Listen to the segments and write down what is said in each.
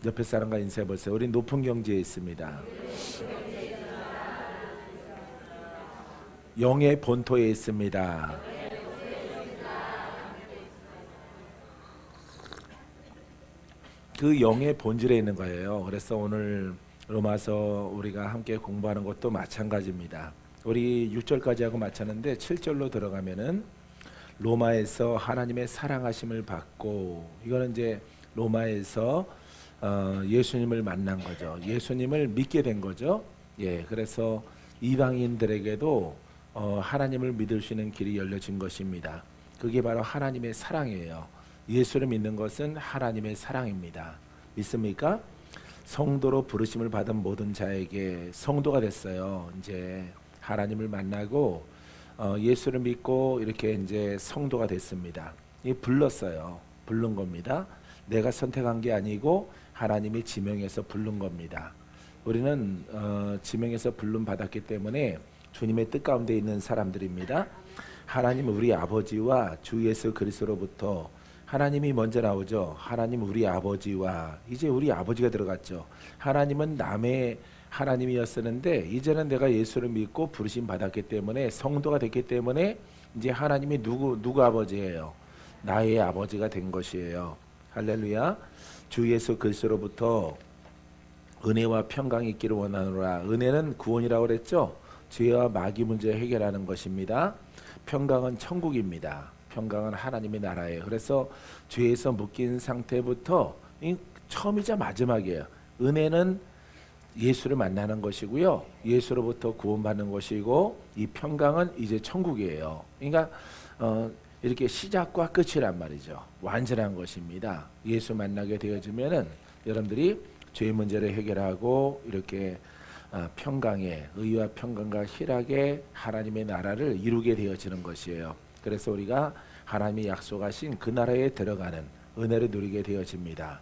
옆에 사람과 인사해 보세요. 우리 높은 경지에 있습니다. 영의 본토에 있습니다. 그 영의 본질에 있는 거예요. 그래서 오늘 로마서 우리가 함께 공부하는 것도 마찬가지입니다. 우리 6절까지 하고 마쳤는데 7절로 들어가면은 로마에서 하나님의 사랑하심을 받고, 이거는 이제 로마에서 예수님을 만난 거죠. 예수님을 믿게 된 거죠. 예, 그래서 이방인들에게도 하나님을 믿을 수 있는 길이 열려진 것입니다. 그게 바로 하나님의 사랑이에요. 예수를 믿는 것은 하나님의 사랑입니다. 믿습니까? 성도로 부르심을 받은 모든 자에게 성도가 됐어요. 이제 하나님을 만나고 예수를 믿고 이렇게 이제 성도가 됐습니다. 이 불렀어요. 부른 겁니다. 내가 선택한 게 아니고 하나님이 지명해서 부른 겁니다. 우리는 지명해서 부름 받았기 때문에 주님의 뜻 가운데 있는 사람들입니다. 하나님 우리 아버지와 주 예수 그리스도로부터, 하나님이 먼저 나오죠. 하나님 우리 아버지와, 이제 우리 아버지가 들어갔죠. 하나님은 남의 하나님이었었는데 이제는 내가 예수를 믿고 부르심 받았기 때문에 성도가 됐기 때문에 이제 하나님이 누구 아버지예요? 나의 아버지가 된 것이에요. 할렐루야. 주 예수 그리스도로부터 은혜와 평강이 있기를 원하노라. 은혜는 구원이라고 그랬죠. 죄와 마귀 문제 해결하는 것입니다. 평강은 천국입니다. 평강은 하나님의 나라예요. 그래서 죄에서 묶인 상태부터 처음이자 마지막이에요. 은혜는 예수를 만나는 것이고요. 예수로부터 구원받는 것이고, 이 평강은 이제 천국이에요. 그러니까 이렇게 시작과 끝이란 말이죠. 완전한 것입니다. 예수 만나게 되어지면은 여러분들이 죄 문제를 해결하고 이렇게 평강에, 의와 평강과 희락의 하나님의 나라를 이루게 되어지는 것이에요. 그래서 우리가 하나님이 약속하신 그 나라에 들어가는 은혜를 누리게 되어집니다.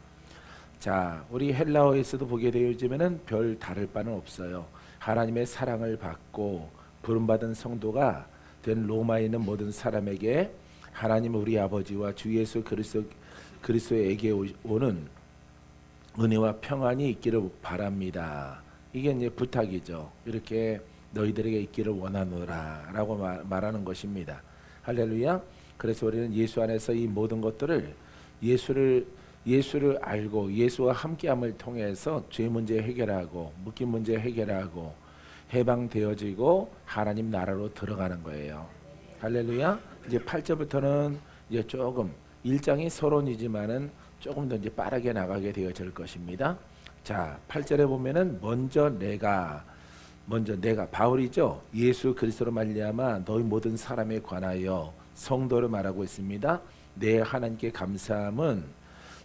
자, 우리 헬라어에서도 보게 되어지면은 별 다를 바는 없어요. 하나님의 사랑을 받고 부름받은 성도가 된 로마에 있는 모든 사람에게 하나님 우리 아버지와 주 예수 그리스도에게 오는 은혜와 평안이 있기를 바랍니다. 이게 이제 부탁이죠. 이렇게 너희들에게 있기를 원하노라 라고 말하는 것입니다. 할렐루야. 그래서 우리는 예수 안에서 이 모든 것들을 예수를 알고 예수와 함께함을 통해서 죄 문제 해결하고 묶인 문제 해결하고 해방되어지고 하나님 나라로 들어가는 거예요. 할렐루야. 이제 8절부터는 이제 조금 1장이 서론이지만은 조금 더 이제 빠르게 나가게 되어질 것입니다. 자, 8절에 보면은 먼저 내가 바울이죠. 예수 그리스도로 말미암아 너희 모든 사람에 관하여 성도를 말하고 있습니다. 내 하나님께 감사함은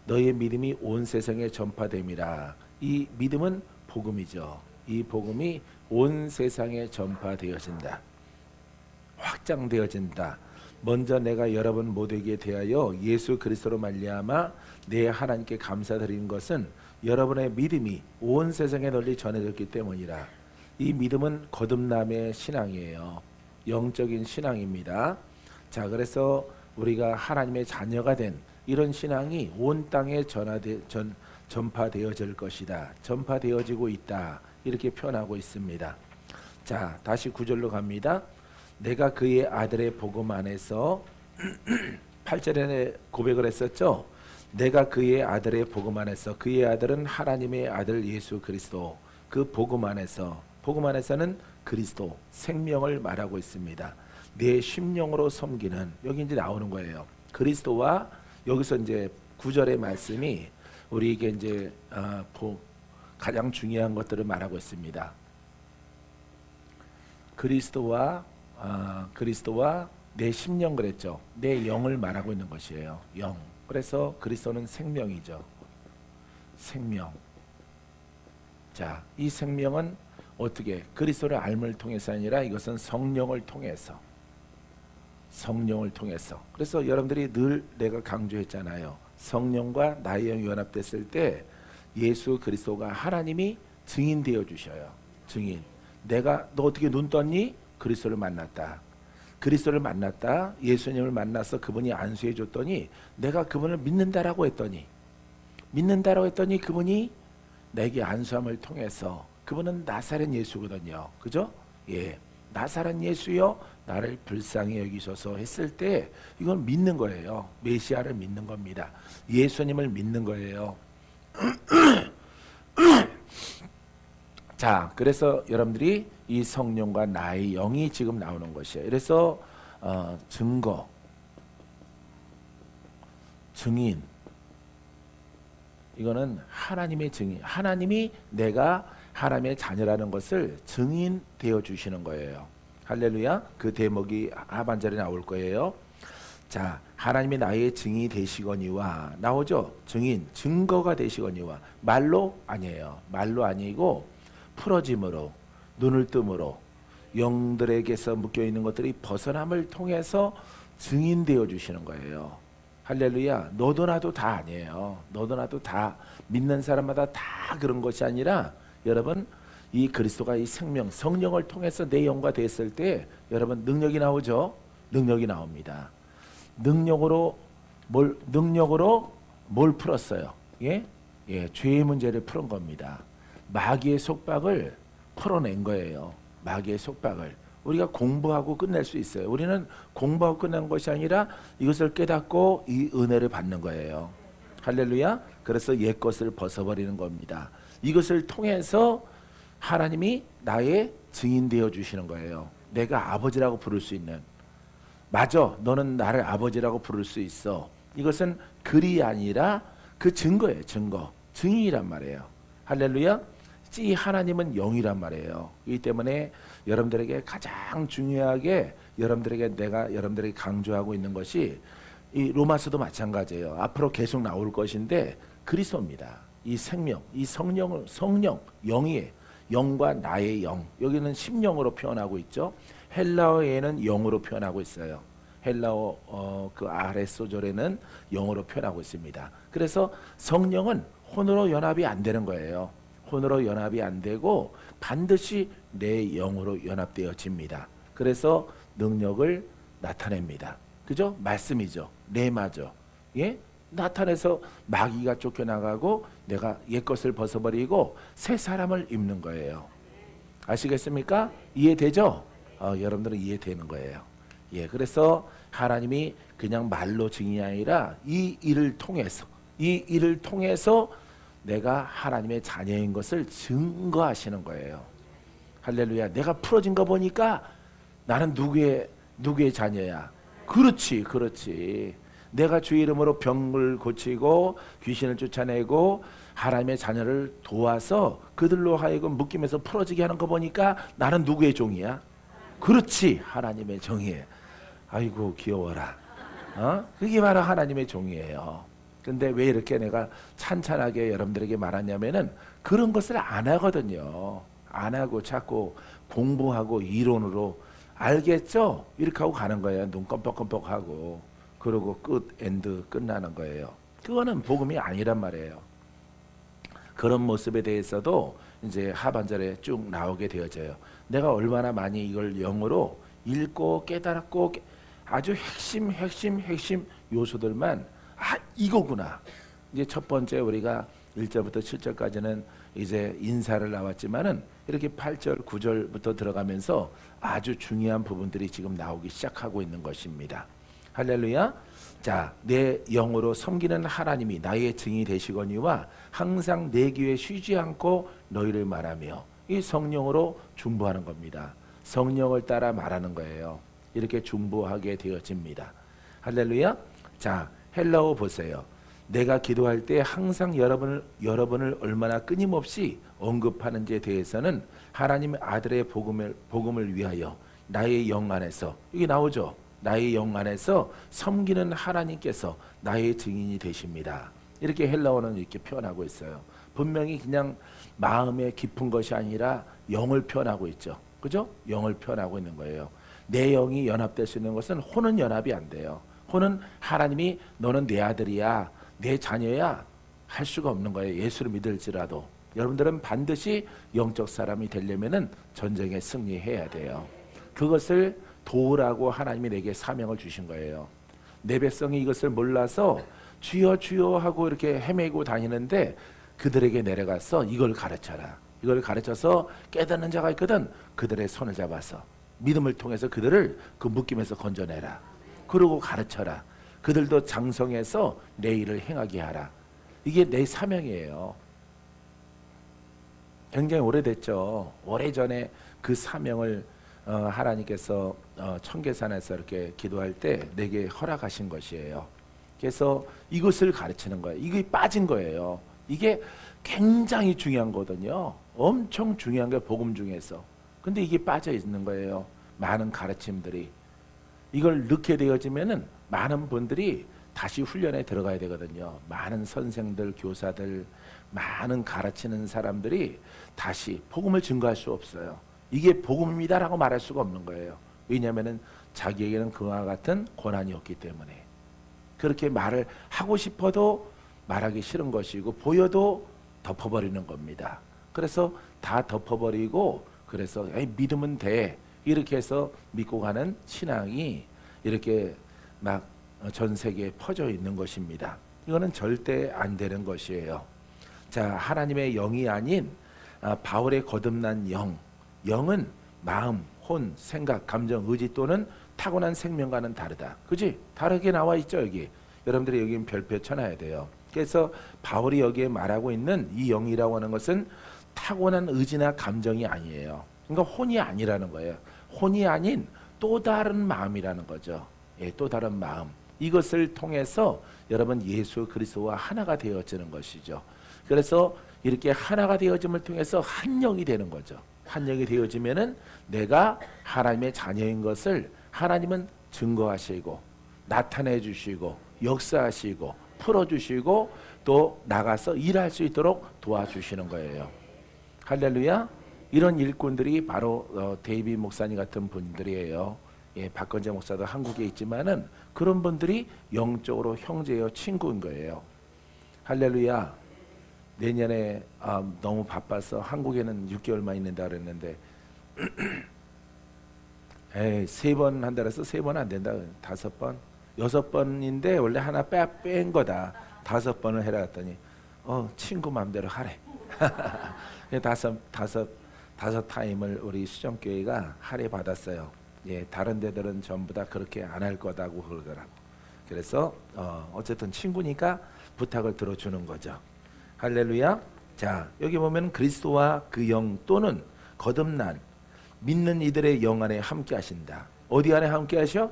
너희의 믿음이 온 세상에 전파됨이라. 이 믿음은 복음이죠. 이 복음이 온 세상에 전파되어진다. 확장되어진다. 먼저 내가 여러분 모두에게 대하여 예수 그리스도로 말미암아 내 하나님께 감사드리는 것은 여러분의 믿음이 온 세상에 널리 전해졌기 때문이라. 이 믿음은 거듭남의 신앙이에요. 영적인 신앙입니다. 자, 그래서 우리가 하나님의 자녀가 된 이런 신앙이 온 땅에 전파되어질 것이다. 전파되어지고 있다. 이렇게 표현하고 있습니다. 자, 다시 9절로 갑니다. 내가 그의 아들의 복음 안에서 8절에 고백을 했었죠. 내가 그의 아들의 복음 안에서, 그의 아들은 하나님의 아들 예수 그리스도, 그 복음 안에서는 그리스도 생명을 말하고 있습니다. 내 심령으로 섬기는, 여기 이제 나오는 거예요. 그리스도와, 여기서 이제 9절의 말씀이 우리에게 이제 가장 중요한 것들을 말하고 있습니다. 그리스도와 내 심령 그랬죠. 내 영을 말하고 있는 것이에요. 영. 그래서 그리스도는 생명이죠. 생명. 자, 이 생명은 어떻게? 그리스도를 알을 통해서 아니라 이것은 성령을 통해서. 그래서 여러분들이 늘 내가 강조했잖아요. 성령과 나의 영이 연합됐을 때 예수 그리스도가 하나님이 증인 되어 주셔요. 증인. 너 어떻게 눈 떴니? 그리스도를 만났다. 예수님을 만나서 그분이 안수해 줬더니 내가 그분을 믿는다라고 했더니 믿는다라고 했더니 그분이 내게 안수함을 통해서 그분은 나사렛 예수거든요. 그죠? 예. 나사렛 예수여 나를 불쌍히 여기소서 했을 때 이건 믿는 거예요. 메시아를 믿는 겁니다. 예수님을 믿는 거예요. 자, 그래서 여러분들이 이 성령과 나의 영이 지금 나오는 것이에요. 그래서 증거, 증인, 이거는 하나님의 증인, 하나님이 내가 하나님의 자녀라는 것을 증인되어 주시는 거예요. 할렐루야. 그 대목이 하반절에 나올 거예요. 자, 하나님이 나의 증인이 되시거니와, 나오죠? 증인, 증거가 되시거니와. 말로 아니에요. 말로 아니고 풀어짐으로, 눈을 뜸으로, 영들에게서 묶여있는 것들이 벗어남을 통해서 증인되어 주시는 거예요. 할렐루야. 너도 나도 다 아니에요. 너도 나도 다, 믿는 사람마다 다 그런 것이 아니라, 여러분 이 그리스도가 이 생명 성령을 통해서 내 영과 됐을 때 여러분 능력이 나오죠. 능력이 나옵니다. 능력으로 뭘 풀었어요? 예? 예, 죄의 문제를 풀은 겁니다. 마귀의 속박을 풀어낸 거예요. 마귀의 속박을 우리가 공부하고 끝낼 수 있어요. 우리는 공부하고 끝낸 것이 아니라 이것을 깨닫고 이 은혜를 받는 거예요. 할렐루야. 그래서 옛것을 벗어버리는 겁니다. 이것을 통해서 하나님이 나의 증인 되어 주시는 거예요. 내가 아버지라고 부를 수 있는, 맞아, 너는 나를 아버지라고 부를 수 있어. 이것은 글이 아니라 그 증거예요. 증거, 증인이란 말이에요. 할렐루야. 이 하나님은 영이란 말이에요. 이 때문에 여러분들에게 가장 중요하게 내가 여러분들에게 강조하고 있는 것이 이 로마서도 마찬가지예요. 앞으로 계속 나올 것인데 그리스도입니다. 이 생명, 이 성령, 영이에요. 영과 나의 영. 여기는 심령으로 표현하고 있죠. 헬라어에는 영으로 표현하고 있어요. 헬라어 그 아래 소절에는 영으로 표현하고 있습니다. 그래서 성령은 혼으로 연합이 안 되는 거예요. 혼으로 연합이 안 되고 반드시 내 영으로 연합되어집니다. 그래서 능력을 나타냅니다. 그죠? 말씀이죠. 레마죠. 예? 나타내서 마귀가 쫓겨나가고 내가 옛것을 벗어버리고 새 사람을 입는 거예요. 아시겠습니까? 이해되죠? 여러분들은 이해되는 거예요. 예, 그래서 하나님이 그냥 말로 증인이 아니라 이 일을 통해서 내가 하나님의 자녀인 것을 증거하시는 거예요. 할렐루야. 내가 풀어진 거 보니까 나는 누구의 자녀야? 그렇지. 내가 주의 이름으로 병을 고치고 귀신을 쫓아내고 하나님의 자녀를 도와서 그들로 하여금 묶임에서 풀어지게 하는 거 보니까 나는 누구의 종이야? 그렇지, 하나님의 종이에요. 아이고 귀여워라. 그게 바로 하나님의 종이에요. 근데 왜 이렇게 내가 찬찬하게 여러분들에게 말하냐면은 그런 것을 안 하거든요. 안 하고 자꾸 공부하고 이론으로, 알겠죠? 이렇게 하고 가는 거예요. 눈 껌뻑껌뻑하고. 그러고 엔드 끝나는 거예요. 그거는 복음이 아니란 말이에요. 그런 모습에 대해서도 이제 하반절에 쭉 나오게 되어져요. 내가 얼마나 많이 이걸 영어로 읽고 깨달았고 아주 핵심 요소들만 이거구나. 이제 첫 번째 우리가 1절부터 7절까지는 이제 인사를 나왔지만은 이렇게 8절, 9절부터 들어가면서 아주 중요한 부분들이 지금 나오기 시작하고 있는 것입니다. 할렐루야. 자, 내 영으로 섬기는 하나님이 나의 증인이 되시거니와 항상 내 귀에 쉬지 않고 너희를 말하며, 이 성령으로 중보하는 겁니다. 성령을 따라 말하는 거예요. 이렇게 중보하게 되어집니다. 할렐루야. 자, 헬라어 보세요. 내가 기도할 때 항상 여러분을 얼마나 끊임없이 언급하는지에 대해서는 하나님의 아들의 복음을 위하여 나의 영 안에서, 이게 나오죠. 나의 영 안에서 섬기는 하나님께서 나의 증인이 되십니다. 이렇게 헬라어는 이렇게 표현하고 있어요. 분명히 그냥 마음의 깊은 것이 아니라 영을 표현하고 있죠. 그죠? 영을 표현하고 있는 거예요. 내 영이 연합될 수 있는 것은 혼은 연합이 안 돼요. 혼은 하나님이 너는 내 아들이야, 내 자녀야 할 수가 없는 거예요. 예수를 믿을지라도. 여러분들은 반드시 영적 사람이 되려면은 전쟁에 승리해야 돼요. 그것을 도우라고 하나님이 내게 사명을 주신 거예요. 내 백성이 이것을 몰라서 주여 주여 하고 이렇게 헤매고 다니는데 그들에게 내려가서 이걸 가르쳐라. 이걸 가르쳐서 깨닫는 자가 있거든. 그들의 손을 잡아서 믿음을 통해서 그들을 그 묶임에서 건져내라. 그러고 가르쳐라. 그들도 장성해서 내 일을 행하게 하라. 이게 내 사명이에요. 굉장히 오래됐죠. 오래전에 그 사명을 하나님께서 청계산에서 이렇게 기도할 때 내게 허락하신 것이에요. 그래서 이것을 가르치는 거예요. 이게 빠진 거예요. 이게 굉장히 중요한 거거든요. 엄청 중요한 게 복음 중에서. 근데 이게 빠져 있는 거예요. 많은 가르침들이. 이걸 넣게 되어지면은 많은 분들이 다시 훈련에 들어가야 되거든요. 많은 선생들, 교사들, 많은 가르치는 사람들이 다시 복음을 증거할 수 없어요. 이게 복음입니다라고 말할 수가 없는 거예요. 왜냐하면은 자기에게는 그와 같은 권한이 없기 때문에. 그렇게 말을 하고 싶어도 말하기 싫은 것이고 보여도 덮어버리는 겁니다. 그래서 다 덮어버리고 그래서 에이, 믿으면 돼 이렇게 해서 믿고 가는 신앙이 이렇게 막 전 세계에 퍼져 있는 것입니다. 이거는 절대 안 되는 것이에요. 자, 하나님의 영이 아닌 바울의 거듭난 영. 영은 마음, 혼, 생각, 감정, 의지 또는 타고난 생명과는 다르다. 그지? 다르게 나와 있죠 여기. 여러분들이 여기 별표 쳐놔야 돼요. 그래서 바울이 여기에 말하고 있는 이 영이라고 하는 것은 타고난 의지나 감정이 아니에요. 그러니까 혼이 아니라는 거예요. 혼이 아닌 또 다른 마음이라는 거죠. 예, 또 다른 마음. 이것을 통해서 여러분 예수 그리스도와 하나가 되어지는 것이죠. 그래서 이렇게 하나가 되어짐을 통해서 한 영이 되는 거죠. 한 영이 되어지면은 내가 하나님의 자녀인 것을 하나님은 증거하시고 나타내 주시고 역사하시고 풀어주시고 또 나가서 일할 수 있도록 도와주시는 거예요. 할렐루야. 이런 일꾼들이 바로 데이비 목사님 같은 분들이에요. 예, 박건재 목사도 한국에 있지만은 그런 분들이 영적으로 형제요 친구인 거예요. 할렐루야. 내년에 너무 바빠서 한국에는 6개월만 있는다 그랬는데 에이, 3번 한다 그래서 3번 안 된다. 5번, 6번인데 원래 하나 뺀 거다. 5번을 해라 했더니 친구 마음대로 하래. 다섯 타임을 우리 수정교회가 할애 받았어요. 예, 다른 데들은 전부 다 그렇게 안 할 거다고 그러더라고. 그래서 어쨌든 친구니까 부탁을 들어주는 거죠. 할렐루야. 자, 여기 보면 그리스도와 그 영 또는 거듭난 믿는 이들의 영 안에 함께 하신다. 어디 안에 함께 하셔?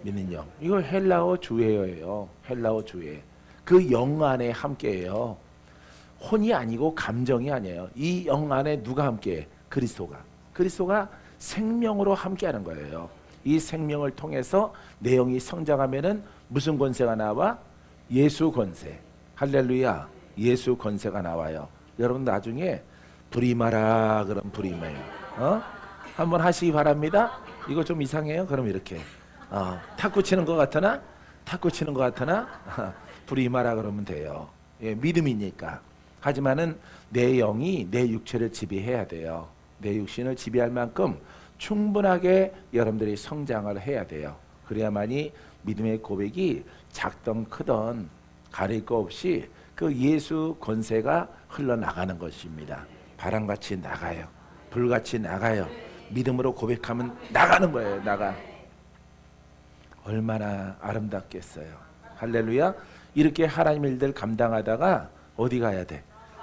믿는 영. 이거 헬라어 주예어예요. 헬라어 주예. 그 영 안에 함께해요. 혼이 아니고 감정이 아니에요. 이 영 안에 누가 함께해? 그리스도가 생명으로 함께하는 거예요. 이 생명을 통해서 내 영이 성장하면은 무슨 권세가 나와? 예수 권세. 할렐루야. 예수 권세가 나와요. 여러분 나중에 부리마라 그럼 부리마요. 한번 하시기 바랍니다. 이거 좀 이상해요. 그럼 이렇게 탁구 치는 것 같으나 부리마라 그러면 돼요. 예, 믿음이니까. 하지만은 내 영이 내 육체를 지배해야 돼요. 내 육신을 지배할 만큼 충분하게 여러분들이 성장을 해야 돼요. 그래야만이 믿음의 고백이 작던 크던 가릴 거 없이 그 예수 권세가 흘러나가는 것입니다. 바람같이 나가요. 불같이 나가요. 믿음으로 고백하면 나가는 거예요. 나가. 얼마나 아름답겠어요. 할렐루야. 이렇게 하나님 일들 감당하다가 어디 가야 돼?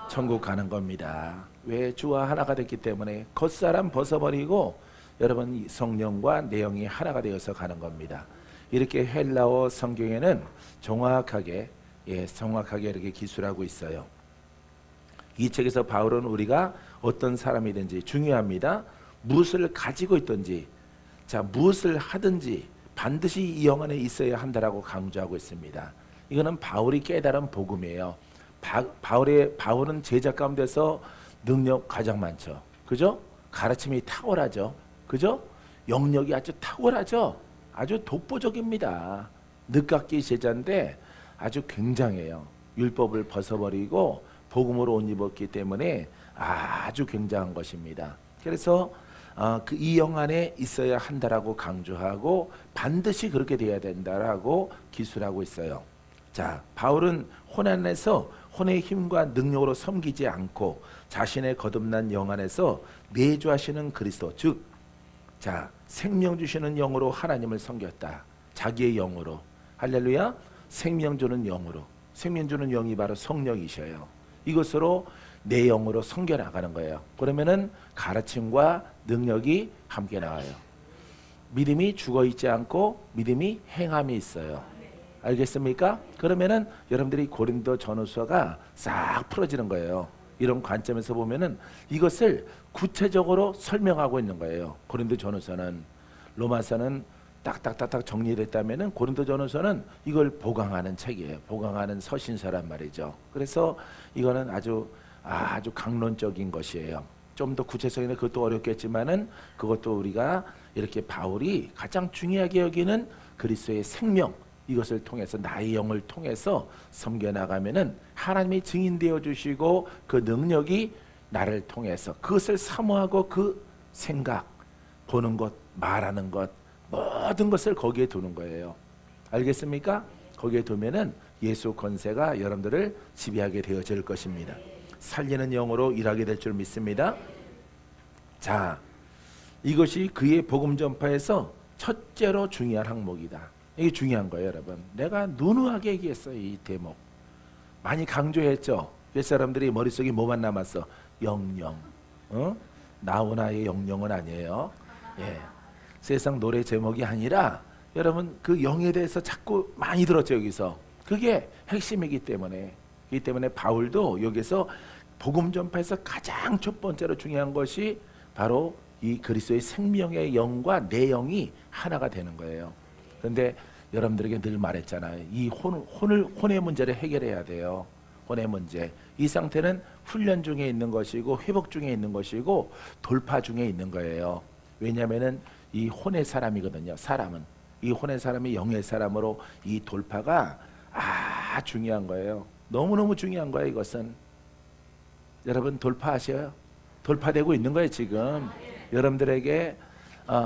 천국 가는 겁니다. 왜? 주와 하나가 됐기 때문에 겉사람 벗어버리고 여러분 성령과 내영이 하나가 되어서 가는 겁니다. 이렇게 헬라어 성경에는 정확하게 이렇게 기술하고 있어요. 이 책에서 바울은 우리가 어떤 사람이든지 중요합니다. 무엇을 가지고 있든지, 자 무엇을 하든지 반드시 이 영 안에 있어야 한다라고 강조하고 있습니다. 이거는 바울이 깨달은 복음이에요. 바울은 제자 가운데서 능력 가장 많죠. 그죠? 가르침이 탁월하죠. 그죠? 영역이 아주 탁월하죠. 아주 독보적입니다. 늦깎이 제자인데 아주 굉장해요. 율법을 벗어버리고 복음으로 옷 입었기 때문에 아주 굉장한 것입니다. 그래서 그 이 영 안에 있어야 한다라고 강조하고 반드시 그렇게 돼야 된다라고 기술하고 있어요. 자, 바울은 혼 안에서 혼의 힘과 능력으로 섬기지 않고 자신의 거듭난 영 안에서 내주하시는 그리스도, 즉, 자, 생명 주시는 영으로 하나님을 섬겼다. 자기의 영으로. 할렐루야. 생명 주는 영으로. 생명 주는 영이 바로 성령이셔요. 이것으로 내 영으로 섬겨 나가는 거예요. 그러면은 가르침과 능력이 함께 나와요. 믿음이 죽어 있지 않고 믿음이 행함이 있어요. 알겠습니까? 그러면은 여러분들이 고린도 전후서가 싹 풀어지는 거예요. 이런 관점에서 보면은 이것을 구체적으로 설명하고 있는 거예요. 고린도 전후서는. 로마서는 딱딱딱딱 정리됐다면은 고린도 전후서는 이걸 보강하는 책이에요. 보강하는 서신서란 말이죠. 그래서 이거는 아주 강론적인 것이에요. 좀 더 구체적인 그것도 어렵겠지만은 그것도 우리가 이렇게 바울이 가장 중요하게 여기는 그리스도의 생명, 이것을 통해서 나의 영을 통해서 섬겨나가면은 하나님이 증인되어 주시고 그 능력이 나를 통해서 그것을 사모하고 그 생각, 보는 것, 말하는 것, 모든 것을 거기에 두는 거예요. 알겠습니까? 거기에 두면은 예수 권세가 여러분들을 지배하게 되어질 것입니다. 살리는 영으로 일하게 될 줄 믿습니다. 자, 이것이 그의 복음 전파에서 첫째로 중요한 항목이다. 이게 중요한 거예요, 여러분. 내가 누누하게 얘기했어요, 이 대목. 많이 강조했죠. 그 사람들이 머릿속에 뭐만 남았어? 영영. 나훈아의 영영은 아니에요. 예. 세상 노래 제목이 아니라 여러분 그 영에 대해서 자꾸 많이 들었죠, 여기서. 그게 핵심이기 때문에. 그렇기 때문에 바울도 여기서 복음 전파에서 가장 첫 번째로 중요한 것이 바로 이 그리스도의 생명의 영과 내 영이 하나가 되는 거예요. 그런데 여러분들에게 늘 말했잖아요. 이 혼의 문제를 해결해야 돼요. 혼의 문제. 이 상태는 훈련 중에 있는 것이고 회복 중에 있는 것이고 돌파 중에 있는 거예요. 왜냐하면은 이 혼의 사람이거든요. 사람은. 이 혼의 사람이 영의 사람으로 이 돌파가 중요한 거예요. 너무너무 중요한 거예요, 이것은. 여러분 돌파하셔요. 돌파되고 있는 거예요, 지금. 여러분들에게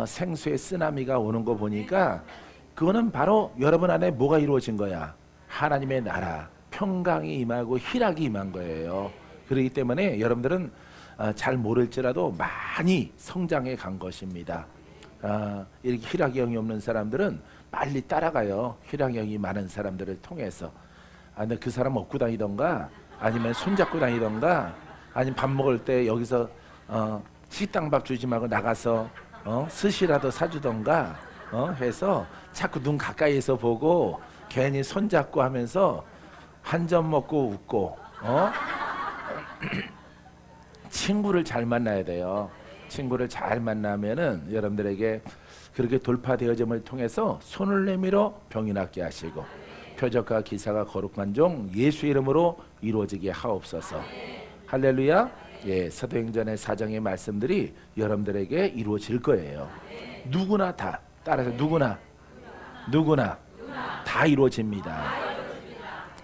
생수의 쓰나미가 오는 거 보니까 그거는 바로 여러분 안에 뭐가 이루어진 거야? 하나님의 나라, 평강이 임하고 희락이 임한 거예요. 그렇기 때문에 여러분들은 잘 모를지라도 많이 성장해 간 것입니다. 이렇게 희락이 영이 없는 사람들은 빨리 따라가요. 희락이 영이 많은 사람들을 통해서. 근데 그 사람 업고 다니던가 아니면 손잡고 다니던가 아니면 밥 먹을 때 여기서 식당 밥 주지 말고 나가서 스시라도 사주던가 해서 자꾸 눈 가까이에서 보고 괜히 손잡고 하면서 한 점 먹고 웃고 친구를 잘 만나야 돼요. 친구를 잘 만나면은 여러분들에게 그렇게 돌파되어짐을 통해서 손을 내밀어 병이 낫게 하시고 표적과 기사가 거룩한 종 예수 이름으로 이루어지게 하옵소서. 할렐루야. 예, 사도행전의 4장의 말씀들이 여러분들에게 이루어질 거예요. 누구나 다 따라서 누구나 다 이루어집니다.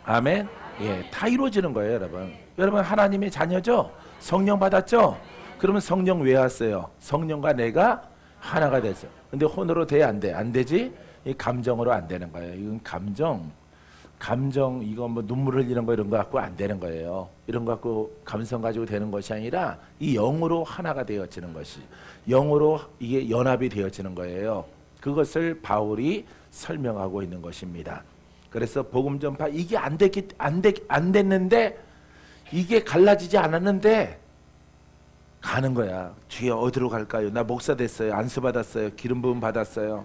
아멘. 예, 다 이루어지는 거예요, 여러분. 여러분 하나님의 자녀죠? 성령 받았죠? 그러면 성령 왜 왔어요? 성령과 내가 하나가 됐어요. 근데 혼으로 돼? 안 돼? 안 되지? 이 감정으로 안 되는 거예요. 이건 감정 이거 뭐 눈물 흘리는 거 이런 거 갖고 안 되는 거예요. 이런 거 갖고 감성 가지고 되는 것이 아니라 이 영으로 하나가 되어지는 것이 영으로 이게 연합이 되어지는 거예요. 그것을 바울이 설명하고 있는 것입니다. 그래서 복음 전파 이게 안 됐는데 이게 갈라지지 않았는데 가는 거야. 주여 어디로 갈까요? 나 목사 됐어요. 안수 받았어요. 기름 부음 받았어요.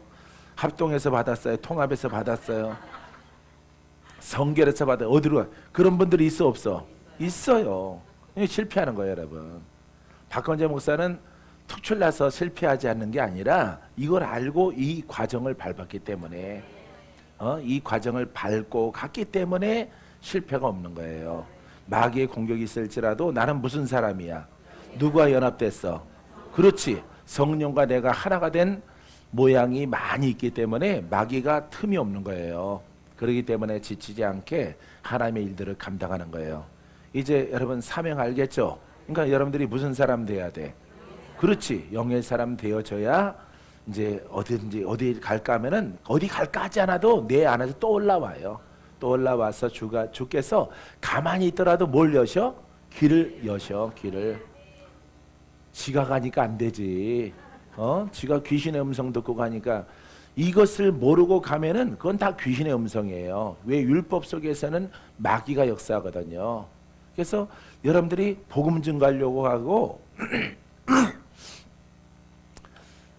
합동에서 받았어요. 통합에서 받았어요. 성결에서 받아요. 어디로 가? 그런 분들이 있어 없어? 있어요. 실패하는 거예요, 여러분. 박건재 목사는 특출나서 실패하지 않는 게 아니라 이걸 알고 이 과정을 밟았기 때문에 이 과정을 밟고 갔기 때문에 실패가 없는 거예요. 마귀의 공격이 있을지라도 나는 무슨 사람이야? 누구와 연합됐어? 그렇지. 성령과 내가 하나가 된 모양이 많이 있기 때문에 마귀가 틈이 없는 거예요. 그렇기 때문에 지치지 않게 하나님의 일들을 감당하는 거예요. 이제 여러분 사명 알겠죠? 그러니까 여러분들이 무슨 사람 돼야 돼? 그렇지. 영의 사람 되어져야 이제 어디든지 어디 갈까 하면은 어디 갈까 하지 않아도 내 안에서 또 올라와요. 또 올라와서 주께서 가만히 있더라도 뭘 여셔? 귀를 여셔. 귀를. 지가 가니까 안 되지. 지가 귀신의 음성 듣고 가니까 이것을 모르고 가면은 그건 다 귀신의 음성이에요. 왜? 율법 속에서는 마귀가 역사하거든요. 그래서 여러분들이 복음 증거하려고 하고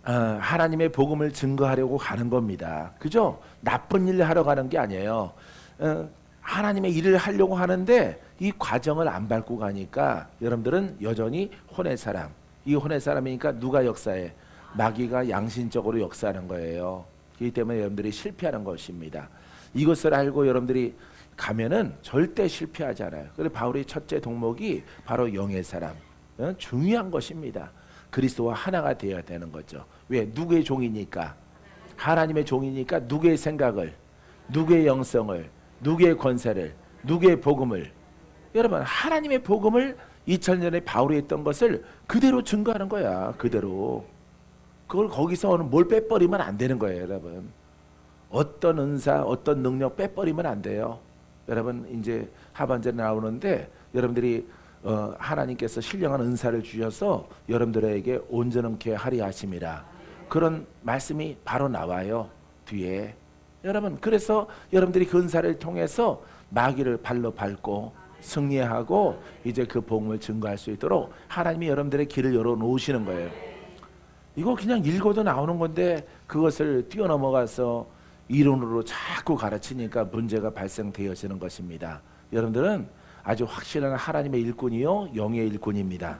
하나님의 복음을 증거하려고 가는 겁니다. 그죠? 나쁜 일을 하러 가는 게 아니에요. 하나님의 일을 하려고 하는데 이 과정을 안 밟고 가니까 여러분들은 여전히 혼의 사람. 이 혼의 사람이니까 누가 역사해? 마귀가 양심적으로 역사하는 거예요. 그렇기 때문에 여러분들이 실패하는 것입니다. 이것을 알고 여러분들이 가면은 절대 실패하지 않아요. 그래서 바울의 첫째 동목이 바로 영의 사람. 중요한 것입니다. 그리스도와 하나가 되어야 되는 거죠. 왜? 누구의 종이니까? 하나님의 종이니까 누구의 생각을, 누구의 영성을, 누구의 권세를, 누구의 복음을, 여러분 하나님의 복음을 2000년에 바울이 했던 것을 그대로 증거하는 거야. 그대로. 그걸 거기서 뭘 빼버리면 안 되는 거예요. 여러분. 어떤 은사, 어떤 능력 빼버리면 안 돼요. 여러분 이제 하반절에 나오는데 여러분들이 하나님께서 신령한 은사를 주셔서 여러분들에게 온전케 하리 하심이라. 그런 말씀이 바로 나와요. 뒤에. 여러분 그래서 여러분들이 그 은사를 통해서 마귀를 발로 밟고 승리하고 이제 그 복음을 증거할 수 있도록 하나님이 여러분들의 길을 열어놓으시는 거예요. 이거 그냥 읽어도 나오는 건데 그것을 뛰어넘어가서 이론으로 자꾸 가르치니까 문제가 발생되어지는 것입니다. 여러분들은 아주 확실한 하나님의 일꾼이요 영의 일꾼입니다.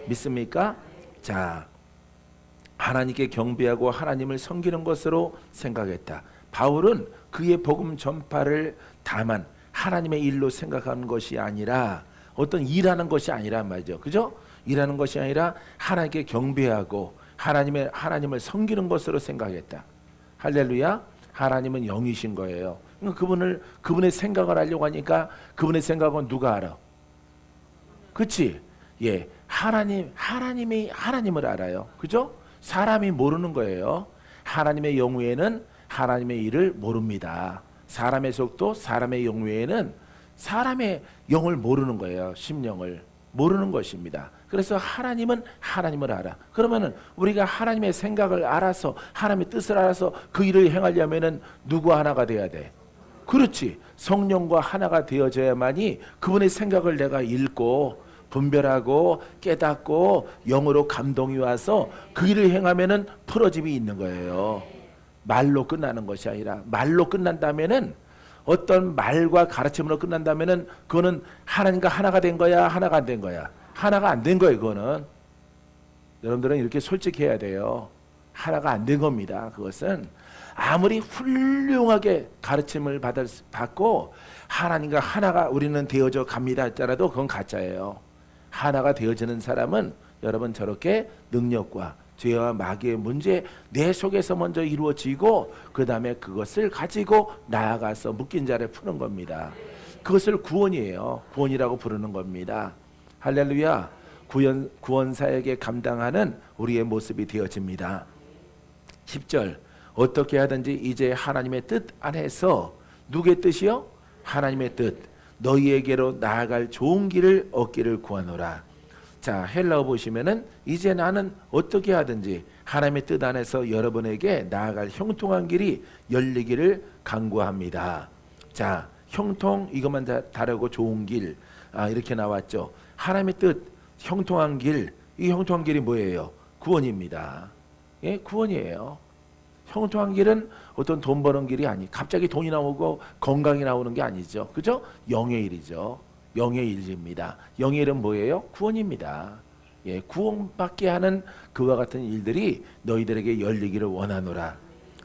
믿습니까? 자, 하나님께 경배하고 하나님을 섬기는 것으로 생각했다. 바울은 그의 복음 전파를 다만 하나님의 일로 생각하는 것이 아니라 어떤 일하는 것이 아니란 말이죠. 그죠? 일하는 것이 아니라 하나님께 경배하고 하나님을 섬기는 것으로 생각했다. 할렐루야. 하나님은 영이신 거예요. 그분의 생각을 하려고 하니까 그분의 생각은 누가 알아? 그치? 예. 하나님이 하나님을 알아요. 그죠? 사람이 모르는 거예요. 하나님의 영 외에는 하나님의 일을 모릅니다. 사람의 속도, 사람의 영 외에는 사람의 영을 모르는 거예요. 심령을 모르는 것입니다. 그래서 하나님은 하나님을 알아. 그러면은 우리가 하나님의 생각을 알아서 하나님의 뜻을 알아서 그 일을 행하려면은 누구와 하나가 돼야 돼? 그렇지. 성령과 하나가 되어져야만이 그분의 생각을 내가 읽고 분별하고 깨닫고 영으로 감동이 와서 그 일을 행하면은 풀어짐이 있는 거예요. 말로 끝나는 것이 아니라 말로 끝난다면은 어떤 말과 가르침으로 끝난다면은 그거는 하나님과 하나가 된 거야, 하나가 안 된 거야. 하나가 안 된 거예요. 그거는 여러분들은 이렇게 솔직해야 돼요. 하나가 안 된 겁니다. 그것은 아무리 훌륭하게 가르침을 받고 하나님과 하나가 우리는 되어져 갑니다 할지라도 그건 가짜예요. 하나가 되어지는 사람은 여러분 저렇게 능력과 죄와 마귀의 문제 내 속에서 먼저 이루어지고 그 다음에 그것을 가지고 나아가서 묶인 자를 푸는 겁니다. 그것을 구원이에요. 구원이라고 부르는 겁니다. 할렐루야. 구원 사역에 감당하는 우리의 모습이 되어집니다. 10절 어떻게 하든지 이제 하나님의 뜻 안에서 누구의 뜻이요? 하나님의 뜻 너희에게로 나아갈 좋은 길을 얻기를 구하노라. 자, 헬라어 보시면은 이제 나는 어떻게 하든지 하나님의 뜻 안에서 여러분에게 나아갈 형통한 길이 열리기를 간구합니다. 자, 형통 이것만 다르고 좋은 길 이렇게 나왔죠. 하나님의 뜻 형통한 길, 이 형통한 길이 뭐예요? 구원입니다. 예, 구원이에요. 형통한 길은 어떤 돈 버는 길이 아니 갑자기 돈이 나오고 건강이 나오는 게 아니죠. 그죠? 영의 일이죠. 영의 일입니다. 영의 일은 뭐예요? 구원입니다. 예, 구원받게 하는 그와 같은 일들이 너희들에게 열리기를 원하노라.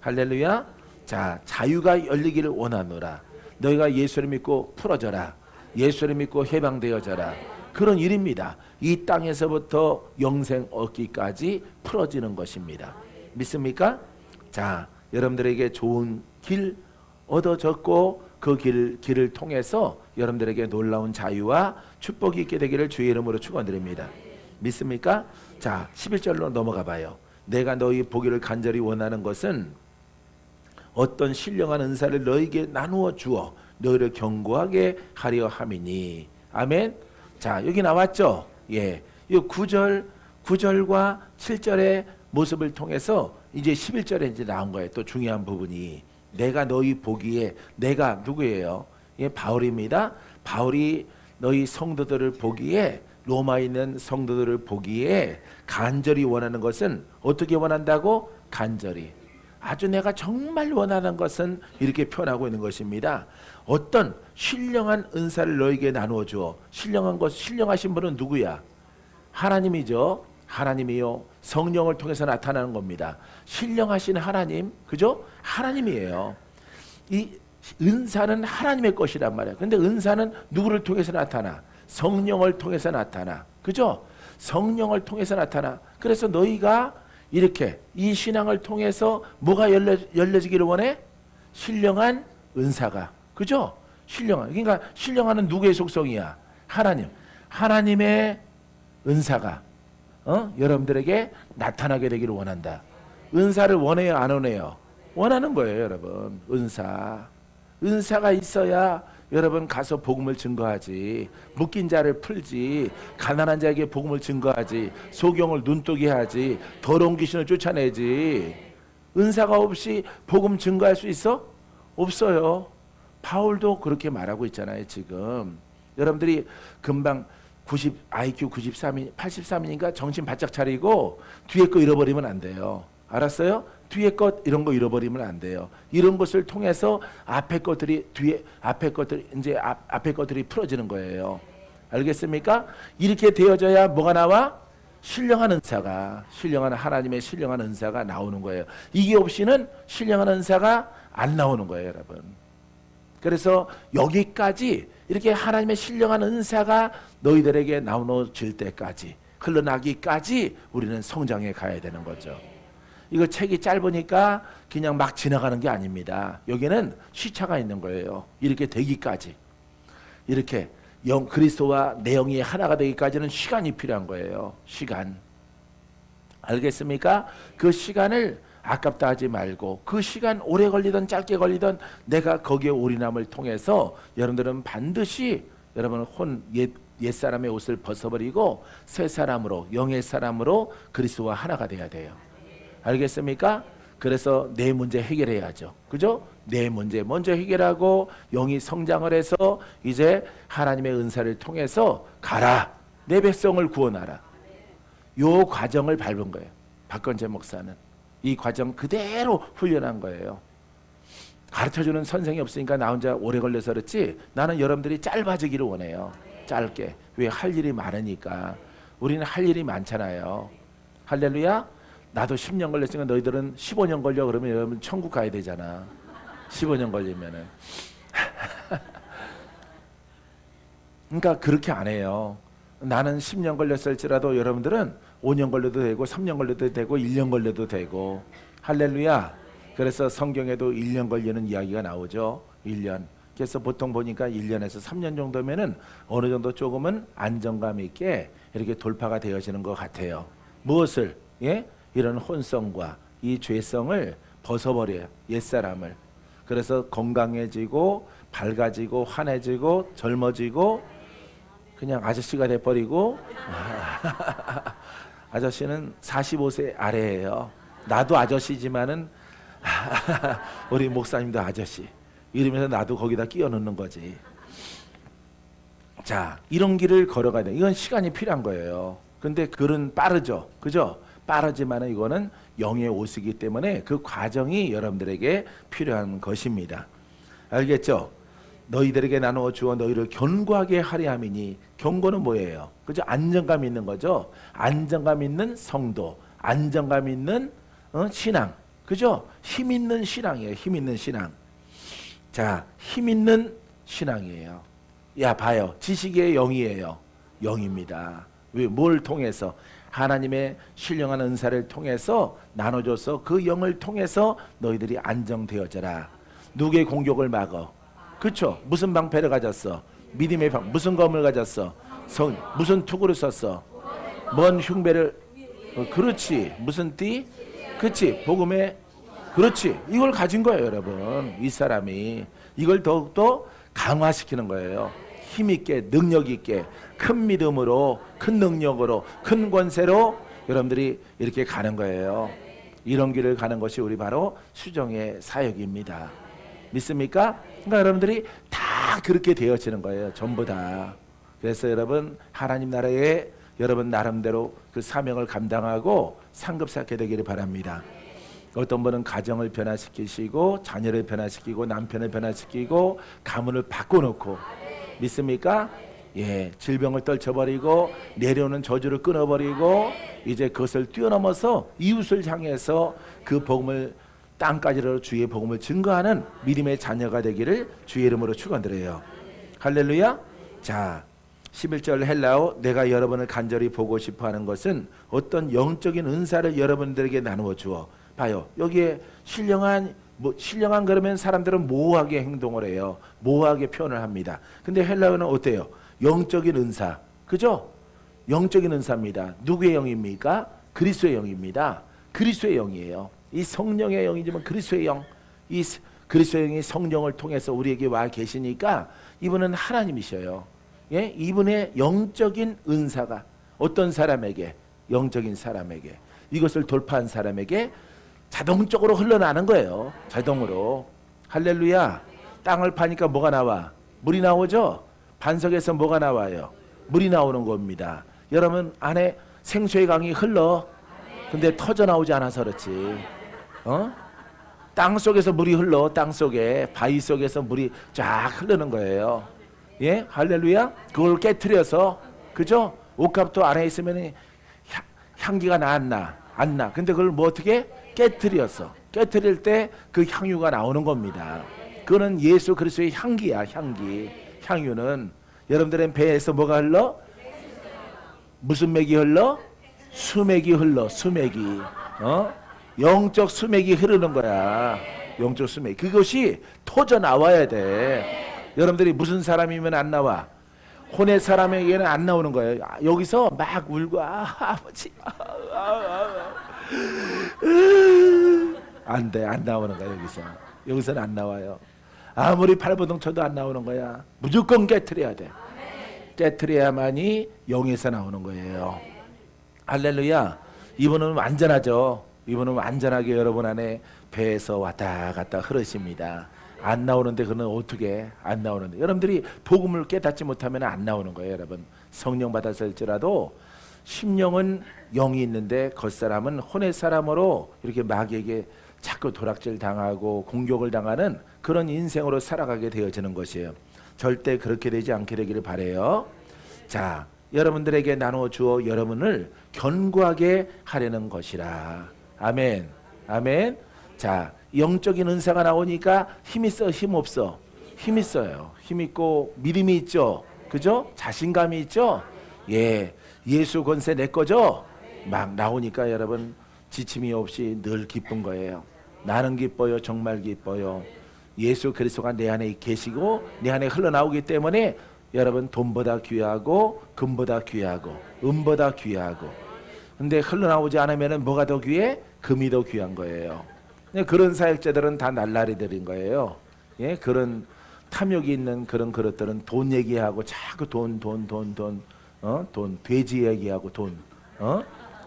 할렐루야. 자, 자유가 열리기를 원하노라. 너희가 예수를 믿고 풀어져라. 예수를 믿고 해방되어져라. 그런 일입니다. 이 땅에서부터 영생 얻기까지 풀어지는 것입니다. 믿습니까? 자, 여러분들에게 좋은 길 얻어졌고 그 길을 통해서 여러분들에게 놀라운 자유와 축복이 있게 되기를 주의 이름으로 축원드립니다. 믿습니까? 자, 11절로 넘어가 봐요. 내가 너희 보기를 간절히 원하는 것은 어떤 신령한 은사를 너희에게 나누어 주어 너희를 견고하게 하려 함이니. 아멘. 자, 여기 나왔죠. 예, 이 9절과 7절의 모습을 통해서 이제 11절에 이제 나온 거예요. 또 중요한 부분이 내가 너희 보기에, 내가 누구예요? 예, 바울입니다. 바울이 너희 성도들을 보기에, 로마에 있는 성도들을 보기에 간절히 원하는 것은 어떻게 원한다고? 간절히. 아주 내가 정말 원하는 것은 이렇게 표현하고 있는 것입니다. 어떤 신령한 은사를 너에게 나누어 주어. 신령한 것, 신령하신 분은 누구야? 하나님이죠. 하나님이요. 성령을 통해서 나타나는 겁니다. 신령하신 하나님, 그죠? 하나님이에요. 이 은사는 하나님의 것이란 말이야. 근데 은사는 누구를 통해서 나타나? 성령을 통해서 나타나. 그죠? 성령을 통해서 나타나. 그래서 너희가 이렇게 이 신앙을 통해서 뭐가 열려지기를 원해? 신령한 은사가. 그죠? 신령한. 그러니까 신령한은 누구의 속성이야? 하나님. 하나님의 은사가 여러분들에게 나타나게 되기를 원한다. 은사를 원해요, 안 원해요? 원하는 거예요, 여러분. 은사가 있어야 여러분 가서 복음을 증거하지. 묶인 자를 풀지. 가난한 자에게 복음을 증거하지. 소경을 눈뜨게 하지. 더러운 귀신을 쫓아내지. 은사가 없이 복음 증거할 수 있어? 없어요. 바울도 그렇게 말하고 있잖아요, 지금. 여러분들이 금방 IQ 83이니까 정신 바짝 차리고 뒤에 거 잃어버리면 안 돼요. 알았어요? 뒤에 것 이런 거 잃어버리면 안 돼요. 이런 것을 통해서 앞에 것들이 앞에 것들이 풀어지는 거예요. 알겠습니까? 이렇게 되어져야 뭐가 나와? 신령한 은사가, 신령한 하나님의 신령한 은사가 나오는 거예요. 이게 없이는 신령한 은사가 안 나오는 거예요, 여러분. 그래서 여기까지 이렇게 하나님의 신령한 은사가 너희들에게 나눠질 때까지, 흘러나기까지 우리는 성장해 가야 되는 거죠. 이거 책이 짧으니까 그냥 막 지나가는 게 아닙니다. 여기는 시차가 있는 거예요. 이렇게 되기까지. 이렇게 그리스도와 내 영이 하나가 되기까지는 시간이 필요한 거예요. 시간. 알겠습니까? 그 시간을 아깝다 하지 말고, 그 시간 오래 걸리든 짧게 걸리든 내가 거기에 올인함을 통해서 여러분들은 반드시 여러분은 옛사람의 옷을 벗어버리고 새 사람으로, 영의 사람으로 그리스도와 하나가 돼야 돼요. 알겠습니까? 그래서 내 문제 해결해야죠. 그죠? 내 문제 먼저 해결하고 영이 성장을 해서 이제 하나님의 은사를 통해서 가라. 내 백성을 구원하라. 요 과정을 밟은 거예요. 박건재 목사는. 이 과정 그대로 훈련한 거예요. 가르쳐주는 선생이 없으니까 나 혼자 오래 걸려서 그렇지, 나는 여러분들이 짧아지기를 원해요. 짧게. 왜? 할 일이 많으니까. 우리는 할 일이 많잖아요. 할렐루야. 나도 10년 걸렸으니까 너희들은 15년 걸려. 그러면 여러분 천국 가야 되잖아. 15년 걸리면은. 그러니까 그렇게 안 해요. 나는 10년 걸렸을지라도 여러분들은 5년 걸려도 되고 3년 걸려도 되고 1년 걸려도 되고. 할렐루야. 그래서 성경에도 1년 걸리는 이야기가 나오죠. 1년. 그래서 보통 보니까 1년에서 3년 정도면은 어느 정도 조금은 안정감 있게 이렇게 돌파가 되어지는 것 같아요. 무엇을? 예? 이런 혼성과 이 죄성을 벗어버려요. 옛사람을. 그래서 건강해지고 밝아지고 환해지고 젊어지고 그냥 아저씨가 돼버리고. 아저씨는 45세 아래예요. 나도 아저씨지만은 우리 목사님도 아저씨 이러면서 나도 거기다 끼워 넣는 거지. 자, 이런 길을 걸어가야 돼. 이건 시간이 필요한 거예요. 근데 글은 빠르죠. 그죠? 빠르지만 이거는 영의 옷이기 때문에 그 과정이 여러분들에게 필요한 것입니다. 알겠죠? 너희들에게 나누어 주어 너희를 견고하게 하려 함이니. 견고는 뭐예요? 그죠? 안정감 있는 거죠. 안정감 있는 성도, 안정감 있는 신앙. 그죠? 힘 있는 신앙이에요. 힘 있는 신앙. 자, 힘 있는 신앙이에요. 야, 봐요. 지식의 영이에요. 영입니다. 왜? 뭘 통해서? 하나님의 신령한 은사를 통해서 나눠줘서 그 영을 통해서 너희들이 안정되어져라. 누구의 공격을 막어? 그렇죠? 무슨 방패를 가졌어? 믿음의 방. 무슨 검을 가졌어? 무슨 투구를 썼어? 뭔 흉배를? 그렇지. 무슨 띠? 그렇지. 복음의. 그렇지. 이걸 가진 거예요, 여러분. 이 사람이 이걸 더욱더 강화시키는 거예요. 힘 있게, 능력 있게, 큰 믿음으로, 큰 능력으로, 큰 권세로 여러분들이 이렇게 가는 거예요. 이런 길을 가는 것이 우리 바로 수정의 사역입니다. 믿습니까? 그러니까 여러분들이 다 그렇게 되어지는 거예요. 전부 다. 그래서 여러분 하나님 나라에 여러분 나름대로 그 사명을 감당하고 상급 쌓게 되기를 바랍니다. 어떤 분은 가정을 변화시키시고 자녀를 변화시키고 남편을 변화시키고 가문을 바꿔놓고 믿습니까? 예, 질병을 떨쳐버리고 내려오는 저주를 끊어버리고 이제 그것을 뛰어넘어서 이웃을 향해서 그 복음을 땅까지로 주의 복음을 증거하는 믿음의 자녀가 되기를 주의 이름으로 축원드려요. 할렐루야. 자, 11절 헬라어 내가 여러분을 간절히 보고 싶어하는 것은 어떤 영적인 은사를 여러분들에게 나누어 주어 봐요. 여기에 신령한 그러면 사람들은 모호하게 행동을 해요. 모호하게 표현을 합니다. 근데 헬라어는 어때요? 영적인 은사, 그죠? 영적인 은사입니다. 누구의 영입니까? 그리스도의 영입니다. 그리스도의 영이에요. 이 성령의 영이지만 그리스도의 영, 이 그리스도의 영이 성령을 통해서 우리에게 와 계시니까 이분은 하나님이셔요. 예? 이분의 영적인 은사가 어떤 사람에게, 영적인 사람에게, 이것을 돌파한 사람에게 자동적으로 흘러나는 거예요. 자동으로. 할렐루야. 땅을 파니까 뭐가 나와? 물이 나오죠? 반석에서 뭐가 나와요? 물이 나오는 겁니다. 여러분 안에 생수의 강이 흘러. 근데 터져 나오지 않아서 그렇지. 땅 속에서 물이 흘러. 땅 속에 바위 속에서 물이 쫙 흐르는 거예요. 예? 할렐루야. 그걸 깨트려서, 그죠? 옥합도 안에 있으면 향기가 나 안 나. 근데 그걸 뭐 어떻게 깨트렸어. 깨트릴 때 그 향유가 나오는 겁니다. 그거는 예수 그리스도의 향기야. 향기. 향유는 여러분들의 배에서 뭐가 흘러? 무슨 맥이 흘러? 수맥이 흘러. 수맥이. 영적 수맥이 흐르는 거야. 영적 수맥. 그것이 터져 나와야 돼. 여러분들이 무슨 사람이면 안 나와? 혼의 사람에게는 안 나오는 거예요. 여기서 막 울고 아버지 안 돼. 안 나오는 거야. 여기서는 안 나와요. 아무리 발버둥 쳐도 안 나오는 거야. 무조건 깨트려야 돼. 깨트려야만이 영에서 나오는 거예요. 할렐루야. 이분은 완전하죠. 이분은 완전하게 여러분 안에 배에서 왔다 갔다 흐르십니다. 안 나오는데 그는 어떻게 안 나오는데, 여러분들이 복음을 깨닫지 못하면 안 나오는 거예요. 여러분 성령 받았을지라도 심령은 영이 있는데 겉사람은 혼의 사람으로 이렇게 마귀에게 자꾸 도락질 당하고 공격을 당하는 그런 인생으로 살아가게 되어지는 것이에요. 절대 그렇게 되지 않게 되기를 바라요. 자, 여러분들에게 나누어 주어 여러분을 견고하게 하려는 것이라. 아멘. 아멘. 자, 영적인 은사가 나오니까 힘 있어, 힘 없어? 힘 있어요. 힘 있고 믿음이 있죠. 그죠? 자신감이 있죠. 예, 예수 권세 내 거죠. 막 나오니까 여러분 지침이 없이 늘 기쁜 거예요. 나는 기뻐요. 정말 기뻐요. 예수 그리스도가 내 안에 계시고 내 안에 흘러나오기 때문에 여러분 돈보다 귀하고 금보다 귀하고 은보다 귀하고, 근데 흘러나오지 않으면 뭐가 더 귀해? 금이 더 귀한 거예요. 그런 사역자들은 다 날라리들인 거예요. 예? 그런 탐욕이 있는 그런 그릇들은 돈 얘기하고 자꾸 돈, 돼지 얘기하고 돈,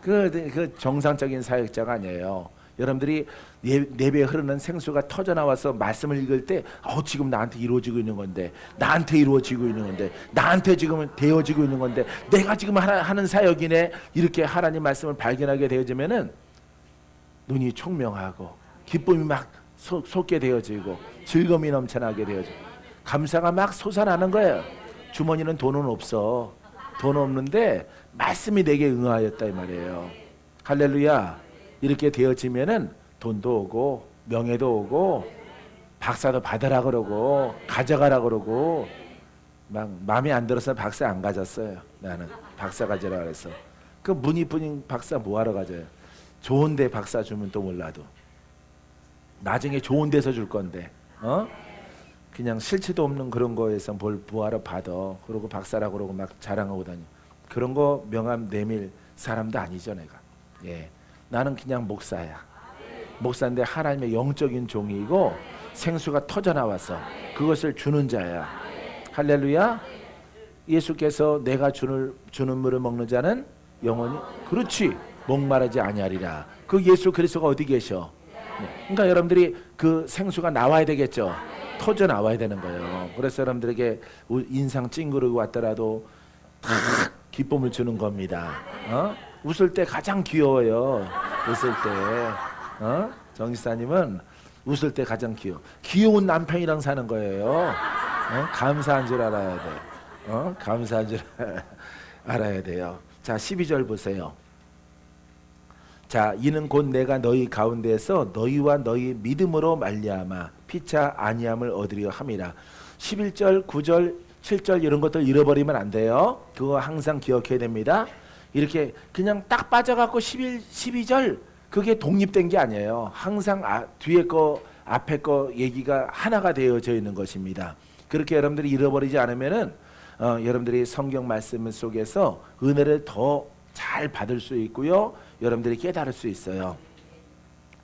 그 정상적인 사역자가 아니에요. 여러분들이 내배에 흐르는 생수가 터져 나와서 말씀을 읽을 때 지금 나한테 이루어지고 있는 건데, 나한테 이루어지고 있는 건데, 나한테 지금 되어지고 있는 건데, 내가 지금 하는 사역이네. 이렇게 하나님 말씀을 발견하게 되어지면은 눈이 총명하고 기쁨이 막 솟게 되어지고 즐거움이 넘쳐나게 되어지고 감사가 막 솟아나는 거예요. 주머니는 돈은 없어. 돈 없는데 말씀이 내게 응하였다 이 말이에요. 할렐루야. 이렇게 되어지면은 돈도 오고 명예도 오고 박사도 받으라 그러고 가져가라 그러고, 막 마음에 안 들어서 박사 안 가졌어요. 나는 박사 가져라 그래서. 그 문이뿐인 박사 뭐하러 가져요? 좋은 데 박사 주면 또 몰라도 나중에 좋은 데서 줄 건데 그냥 실체도 없는 그런 거에서 뭘 뭐하러 받아. 그러고 박사라 그러고 막 자랑하고 다니. 그런 거 명함 내밀 사람도 아니죠 내가. 예, 나는 그냥 목사야. 목사인데 하나님의 영적인 종이고 생수가 터져 나와서 그것을 주는 자야. 할렐루야. 예수께서 내가 주는 물을 먹는 자는 영원히 그렇지 목마르지 아니하리라. 그 예수 그리스도가 어디 계셔? 그러니까 여러분들이 그 생수가 나와야 되겠죠. 터져 나와야 되는 거예요. 그래서 여러분들에게 인상 찡그리고 왔더라도 기쁨을 주는 겁니다. 웃을 때 가장 귀여워요. 웃을 때. 정지사님은 웃을 때 가장 귀여운 남편이랑 사는 거예요. 감사한 줄 알아야 돼. 감사한 줄 알아야 돼요. 자, 12절 보세요. 자, 이는 곧 내가 너희 가운데에서 너희와 너희 믿음으로 말미암아 피차 아니함을 얻으려 함이라. 11절, 9절, 7절 이런 것들 잃어버리면 안 돼요. 그거 항상 기억해야 됩니다. 이렇게 그냥 딱 빠져갖고 12절 그게 독립된 게 아니에요. 항상 뒤에 거 앞에 거 얘기가 하나가 되어져 있는 것입니다. 그렇게 여러분들이 잃어버리지 않으면은 여러분들이 성경 말씀 속에서 은혜를 더 잘 받을 수 있고요. 여러분들이 깨달을 수 있어요.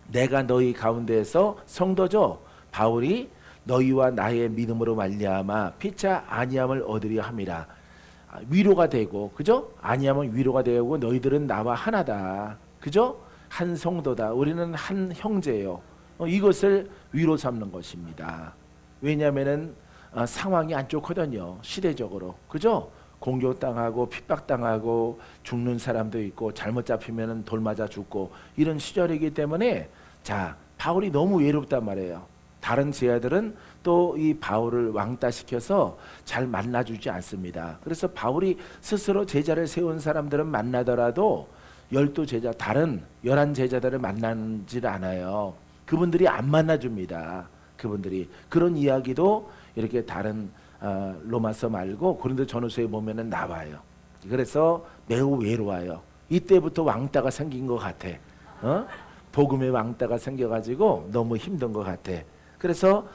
내가 너희 가운데에서 성도죠. 바울이 너희와 나의 믿음으로 말미암아 피차 아니함을 얻으려 함이라. 위로가 되고, 그죠? 아니함은 위로가 되고 너희들은 나와 하나다. 그죠? 한 성도다. 우리는 한 형제예요. 이것을 위로 삼는 것입니다. 왜냐하면은 상황이 안 좋거든요. 시대적으로. 그죠? 공격당하고 핍박당하고 죽는 사람도 있고 잘못 잡히면 돌 맞아 죽고 이런 시절이기 때문에 자, 바울이 너무 외롭단 말이에요. 다른 제자들은 또 이 바울을 왕따시켜서 잘 만나주지 않습니다. 그래서 바울이 스스로 제자를 세운 사람들은 만나더라도 12제자 다른 11제자들을 만나질 않아요. 그분들이 안 만나줍니다. 그분들이 그런 이야기도 이렇게 다른 로마서 말고 고린도 전후서에 보면은 나와요. 그래서 매우 외로워요. 이때부터 왕따가 생긴 것 같아. 복음의 왕따가 생겨가지고 너무 힘든 것 같아. 그래서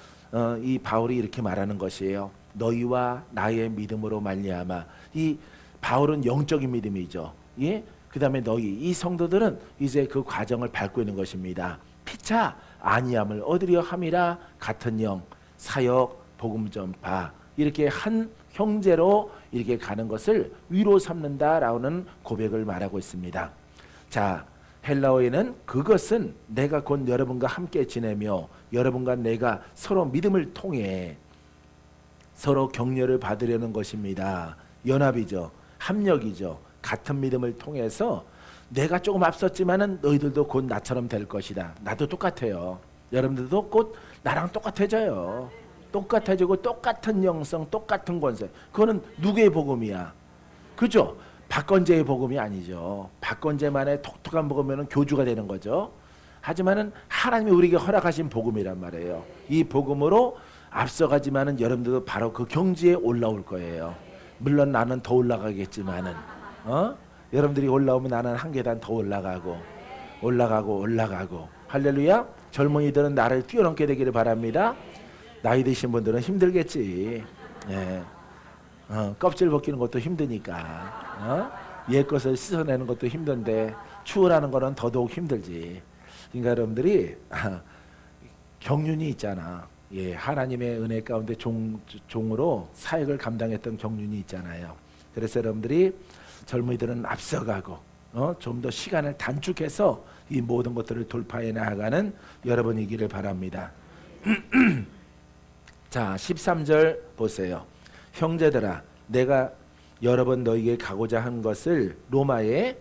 이 바울이 이렇게 말하는 것이에요. 너희와 나의 믿음으로 말미암아. 이 바울은 영적인 믿음이죠. 예? 그 다음에 너희 이 성도들은 이제 그 과정을 밟고 있는 것입니다. 피차 아니함을 얻으려 함이라. 같은 영 사역 복음 전파 이렇게 한 형제로 이렇게 가는 것을 위로 삼는다라는 고백을 말하고 있습니다. 자, 헬라어에는 그것은 내가 곧 여러분과 함께 지내며 여러분과 내가 서로 믿음을 통해 서로 격려를 받으려는 것입니다. 연합이죠. 합력이죠. 같은 믿음을 통해서 내가 조금 앞섰지만은 너희들도 곧 나처럼 될 것이다. 나도 똑같아요. 여러분들도 곧 나랑 똑같아져요. 똑같아지고 똑같은 영성, 똑같은 권세. 그거는 누구의 복음이야? 그죠? 박건재의 복음이 아니죠. 박건재만의 독특한 복음이면 교주가 되는 거죠. 하지만은 하나님이 우리에게 허락하신 복음이란 말이에요. 이 복음으로 앞서가지만은 여러분들도 바로 그 경지에 올라올 거예요. 물론 나는 더 올라가겠지만은, 여러분들이 올라오면 나는 한 계단 더 올라가고. 할렐루야. 젊은이들은 나를 뛰어넘게 되기를 바랍니다. 나이 드신 분들은 힘들겠지. 예. 껍질 벗기는 것도 힘드니까. 옛 것을 씻어내는 것도 힘든데 추월하는 거는 더더욱 힘들지. 그러니까 여러분들이 경륜이 있잖아. 예, 하나님의 은혜 가운데 종으로 사역을 감당했던 경륜이 있잖아요. 그래서 여러분들이 젊은이들은 앞서가고 좀 더 시간을 단축해서 이 모든 것들을 돌파해 나가는 여러분이기를 바랍니다. 자, 13절 보세요. 형제들아, 내가 여러 번 너희에게 가고자 한 것을 로마에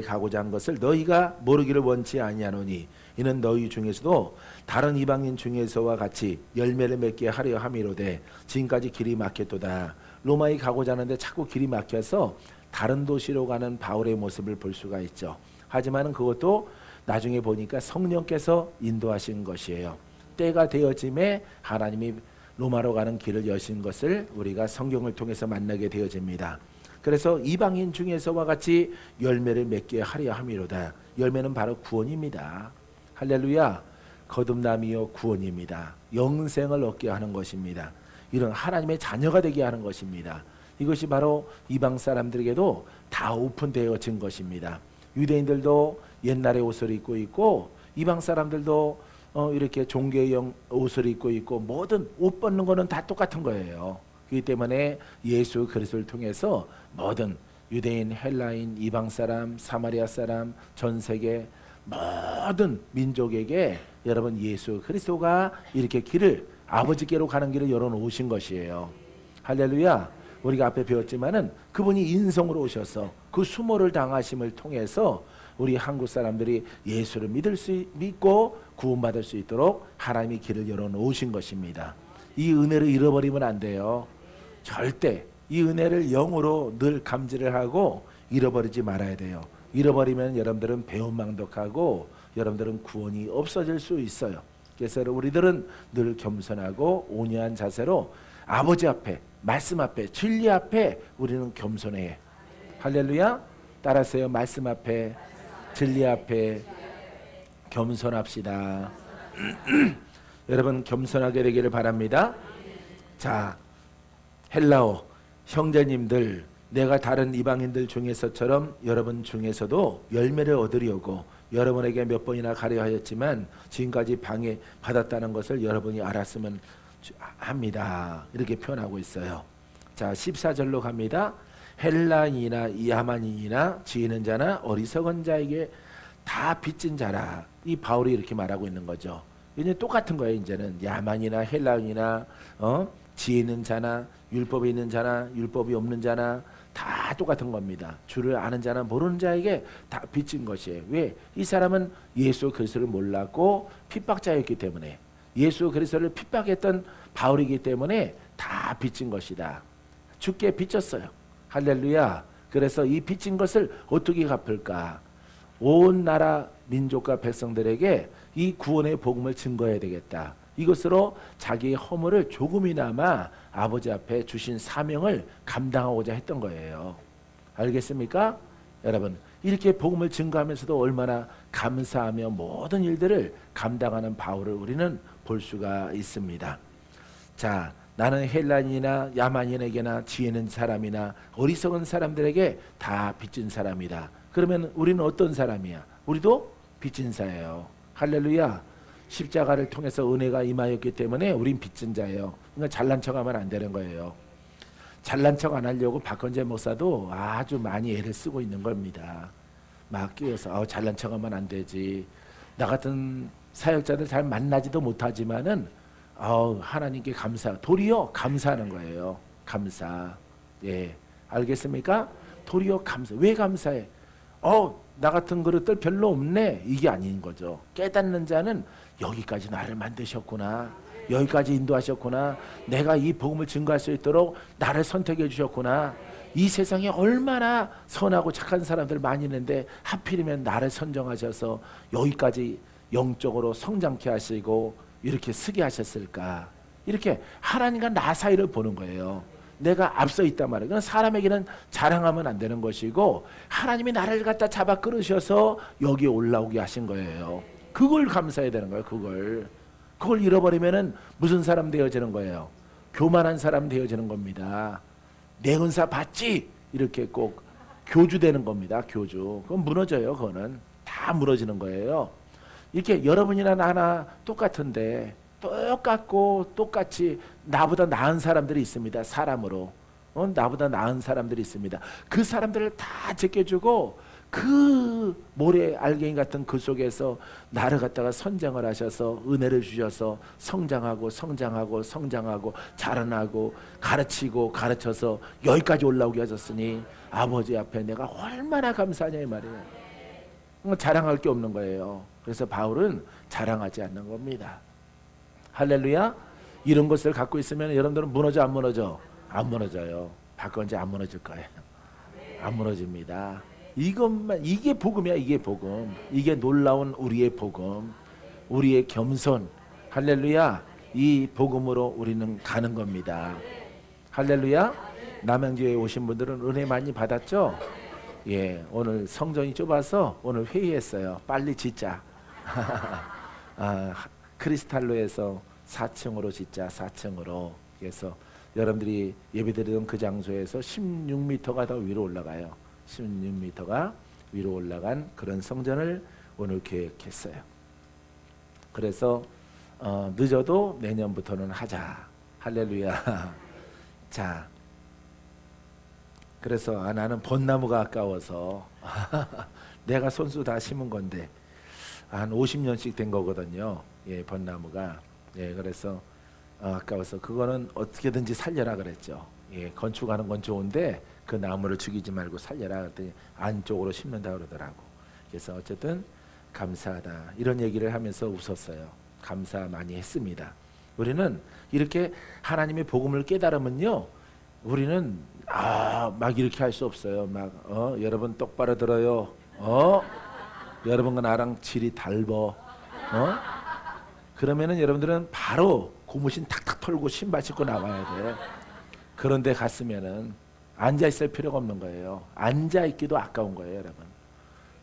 가고자 한 것을 너희가 모르기를 원치 아니하노니 이는 너희 중에서도 다른 이방인 중에서와 같이 열매를 맺게 하려 함이로되 지금까지 길이 막혔도다. 로마에 가고자 하는데 자꾸 길이 막혀서 다른 도시로 가는 바울의 모습을 볼 수가 있죠. 하지만 그것도 나중에 보니까 성령께서 인도하신 것이에요. 때가 되어짐에 하나님이 로마로 가는 길을 여신 것을 우리가 성경을 통해서 만나게 되어집니다. 그래서 이방인 중에서와 같이 열매를 맺게 하려 함이로다. 열매는 바로 구원입니다. 할렐루야. 거듭남이요 구원입니다. 영생을 얻게 하는 것입니다. 이런 하나님의 자녀가 되게 하는 것입니다. 이것이 바로 이방 사람들에게도 다 오픈되어진 것입니다. 유대인들도 옛날의 옷을 입고 있고 이방 사람들도 이렇게 종교의 옷을 입고 있고 모든 옷 벗는 거는 다 똑같은 거예요. 그렇기 때문에 예수 그리스도를 통해서 모든 유대인, 헬라인, 이방 사람, 사마리아 사람, 전 세계 모든 민족에게 여러분 예수 그리스도가 이렇게 길을 아버지께로 가는 길을 열어놓으신 것이에요. 할렐루야. 우리가 앞에 배웠지만은 그분이 인성으로 오셔서 그 수모를 당하심을 통해서 우리 한국 사람들이 예수를 믿고 구원받을 수 있도록 하나님이 길을 열어놓으신 것입니다. 이 은혜를 잃어버리면 안 돼요. 절대 이 은혜를 영으로 늘 감지를 하고 잃어버리지 말아야 돼요. 잃어버리면 여러분들은 배은망덕하고 여러분들은 구원이 없어질 수 있어요. 그래서 우리들은 늘 겸손하고 온유한 자세로 아버지 앞에, 말씀 앞에, 진리 앞에 우리는 겸손해. 할렐루야. 따라서요. 말씀 앞에, 진리 앞에 겸손합시다. 여러분 겸손하게 되기를 바랍니다. 자, 헬라어 형제님들, 내가 다른 이방인들 중에서처럼 여러분 중에서도 열매를 얻으려고 여러분에게 몇 번이나 가려하였지만 지금까지 방해받았다는 것을 여러분이 알았으면 합니다. 이렇게 표현하고 있어요. 자, 14절로 갑니다. 헬라인이나 야만인이나 지혜는 자나 어리석은 자에게 다 빚진 자라. 이 바울이 이렇게 말하고 있는 거죠. 이제 똑같은 거예요. 이제는 야만이나 헬라인이나 지혜 있는 자나 율법이 있는 자나 율법이 없는 자나 다 똑같은 겁니다. 주를 아는 자나 모르는 자에게 다 빚진 것이에요. 왜? 이 사람은 예수 그리스도를 몰랐고 핍박자였기 때문에, 예수 그리스도를 핍박했던 바울이기 때문에 다 빚진 것이다. 주께 빚졌어요. 할렐루야. 그래서 이 빚진 것을 어떻게 갚을까? 온 나라 민족과 백성들에게 이 구원의 복음을 증거해야 되겠다. 이것으로 자기의 허물을 조금이나마 아버지 앞에 주신 사명을 감당하고자 했던 거예요. 알겠습니까? 여러분, 이렇게 복음을 증거하면서도 얼마나 감사하며 모든 일들을 감당하는 바울을 우리는 볼 수가 있습니다. 자, 나는 헬라인이나 야만인에게나 지혜 있는 사람이나 어리석은 사람들에게 다 빚진 사람이다. 그러면 우리는 어떤 사람이야? 우리도 빚진 자예요. 할렐루야. 십자가를 통해서 은혜가 임하였기 때문에 우린 빚진 자예요. 그러니까 잘난 척하면 안 되는 거예요. 잘난 척 안 하려고 박헌재 목사도 아주 많이 애를 쓰고 있는 겁니다. 막 끼어서 잘난 척하면 안 되지. 나 같은 사역자들 잘 만나지도 못하지만은 하나님께 감사. 도리어 감사하는 거예요. 감사. 예, 알겠습니까? 도리어 감사. 왜 감사해? 나 같은 그릇들 별로 없네. 이게 아닌 거죠. 깨닫는 자는 여기까지 나를 만드셨구나. 여기까지 인도하셨구나. 내가 이 복음을 증거할 수 있도록 나를 선택해 주셨구나. 이 세상에 얼마나 선하고 착한 사람들 많이 있는데 하필이면 나를 선정하셔서 여기까지 영적으로 성장케 하시고 이렇게 쓰게 하셨을까. 이렇게 하나님과 나 사이를 보는 거예요. 내가 앞서 있단 말이에요. 그건 사람에게는 자랑하면 안 되는 것이고 하나님이 나를 갖다 잡아 끌으셔서 여기에 올라오게 하신 거예요. 그걸 감사해야 되는 거예요. 그걸 잃어버리면은 무슨 사람 되어지는 거예요? 교만한 사람 되어지는 겁니다. 내 은사 받지? 이렇게 꼭 교주되는 겁니다. 교주. 그건 무너져요. 그거는 다 무너지는 거예요. 이렇게 여러분이나 나나 똑같은데 똑같고 똑같이 나보다 나은 사람들이 있습니다. 사람으로. 나보다 나은 사람들이 있습니다. 그 사람들을 다 제껴주고 그 모래 알갱이 같은 그 속에서 나를 갖다가 선정을 하셔서 은혜를 주셔서 성장하고 자라나고 가르치고 가르쳐서 여기까지 올라오게 하셨으니 아버지 앞에 내가 얼마나 감사하냐 이 말이에요. 자랑할 게 없는 거예요. 그래서 바울은 자랑하지 않는 겁니다. 할렐루야. 이런 것을 갖고 있으면 여러분들은 무너져 안 무너져? 안 무너져요. 박건지 안 무너질 거예요. 안 무너집니다. 이것만, 이게 복음이야. 이게 복음. 이게 놀라운 우리의 복음, 우리의 겸손. 할렐루야. 이 복음으로 우리는 가는 겁니다. 할렐루야. 남양주에 오신 분들은 은혜 많이 받았죠? 예, 오늘 성전이 좁아서 오늘 회의했어요. 빨리 짓자. 크리스탈로에서 4층으로 짓자. 4층으로. 그래서 여러분들이 예배드리던 그 장소에서 16m가 더 위로 올라가요. 16m가 위로 올라간 그런 성전을 오늘 계획했어요. 그래서 늦어도 내년부터는 하자. 할렐루야. 자, 그래서 나는 벚나무가 아까워서 내가 손수 다 심은 건데 한 50년씩 된 거거든요. 예, 벚나무가. 예, 그래서 아까워서 그거는 어떻게든지 살려라 그랬죠. 예, 건축하는 건 좋은데 그 나무를 죽이지 말고 살려라 그랬더니 안쪽으로 심는다 그러더라고. 그래서 어쨌든 감사하다 이런 얘기를 하면서 웃었어요. 감사 많이 했습니다. 우리는 이렇게 하나님의 복음을 깨달으면요, 우리는 막 이렇게 할 수 없어요. 막 여러분 똑바로 들어요. 여러분과 나랑 질이 달버. 그러면은 여러분들은 바로 고무신 탁탁 털고 신발 신고 나와야 돼. 그런데 갔으면은 앉아 있을 필요가 없는 거예요. 앉아 있기도 아까운 거예요, 여러분.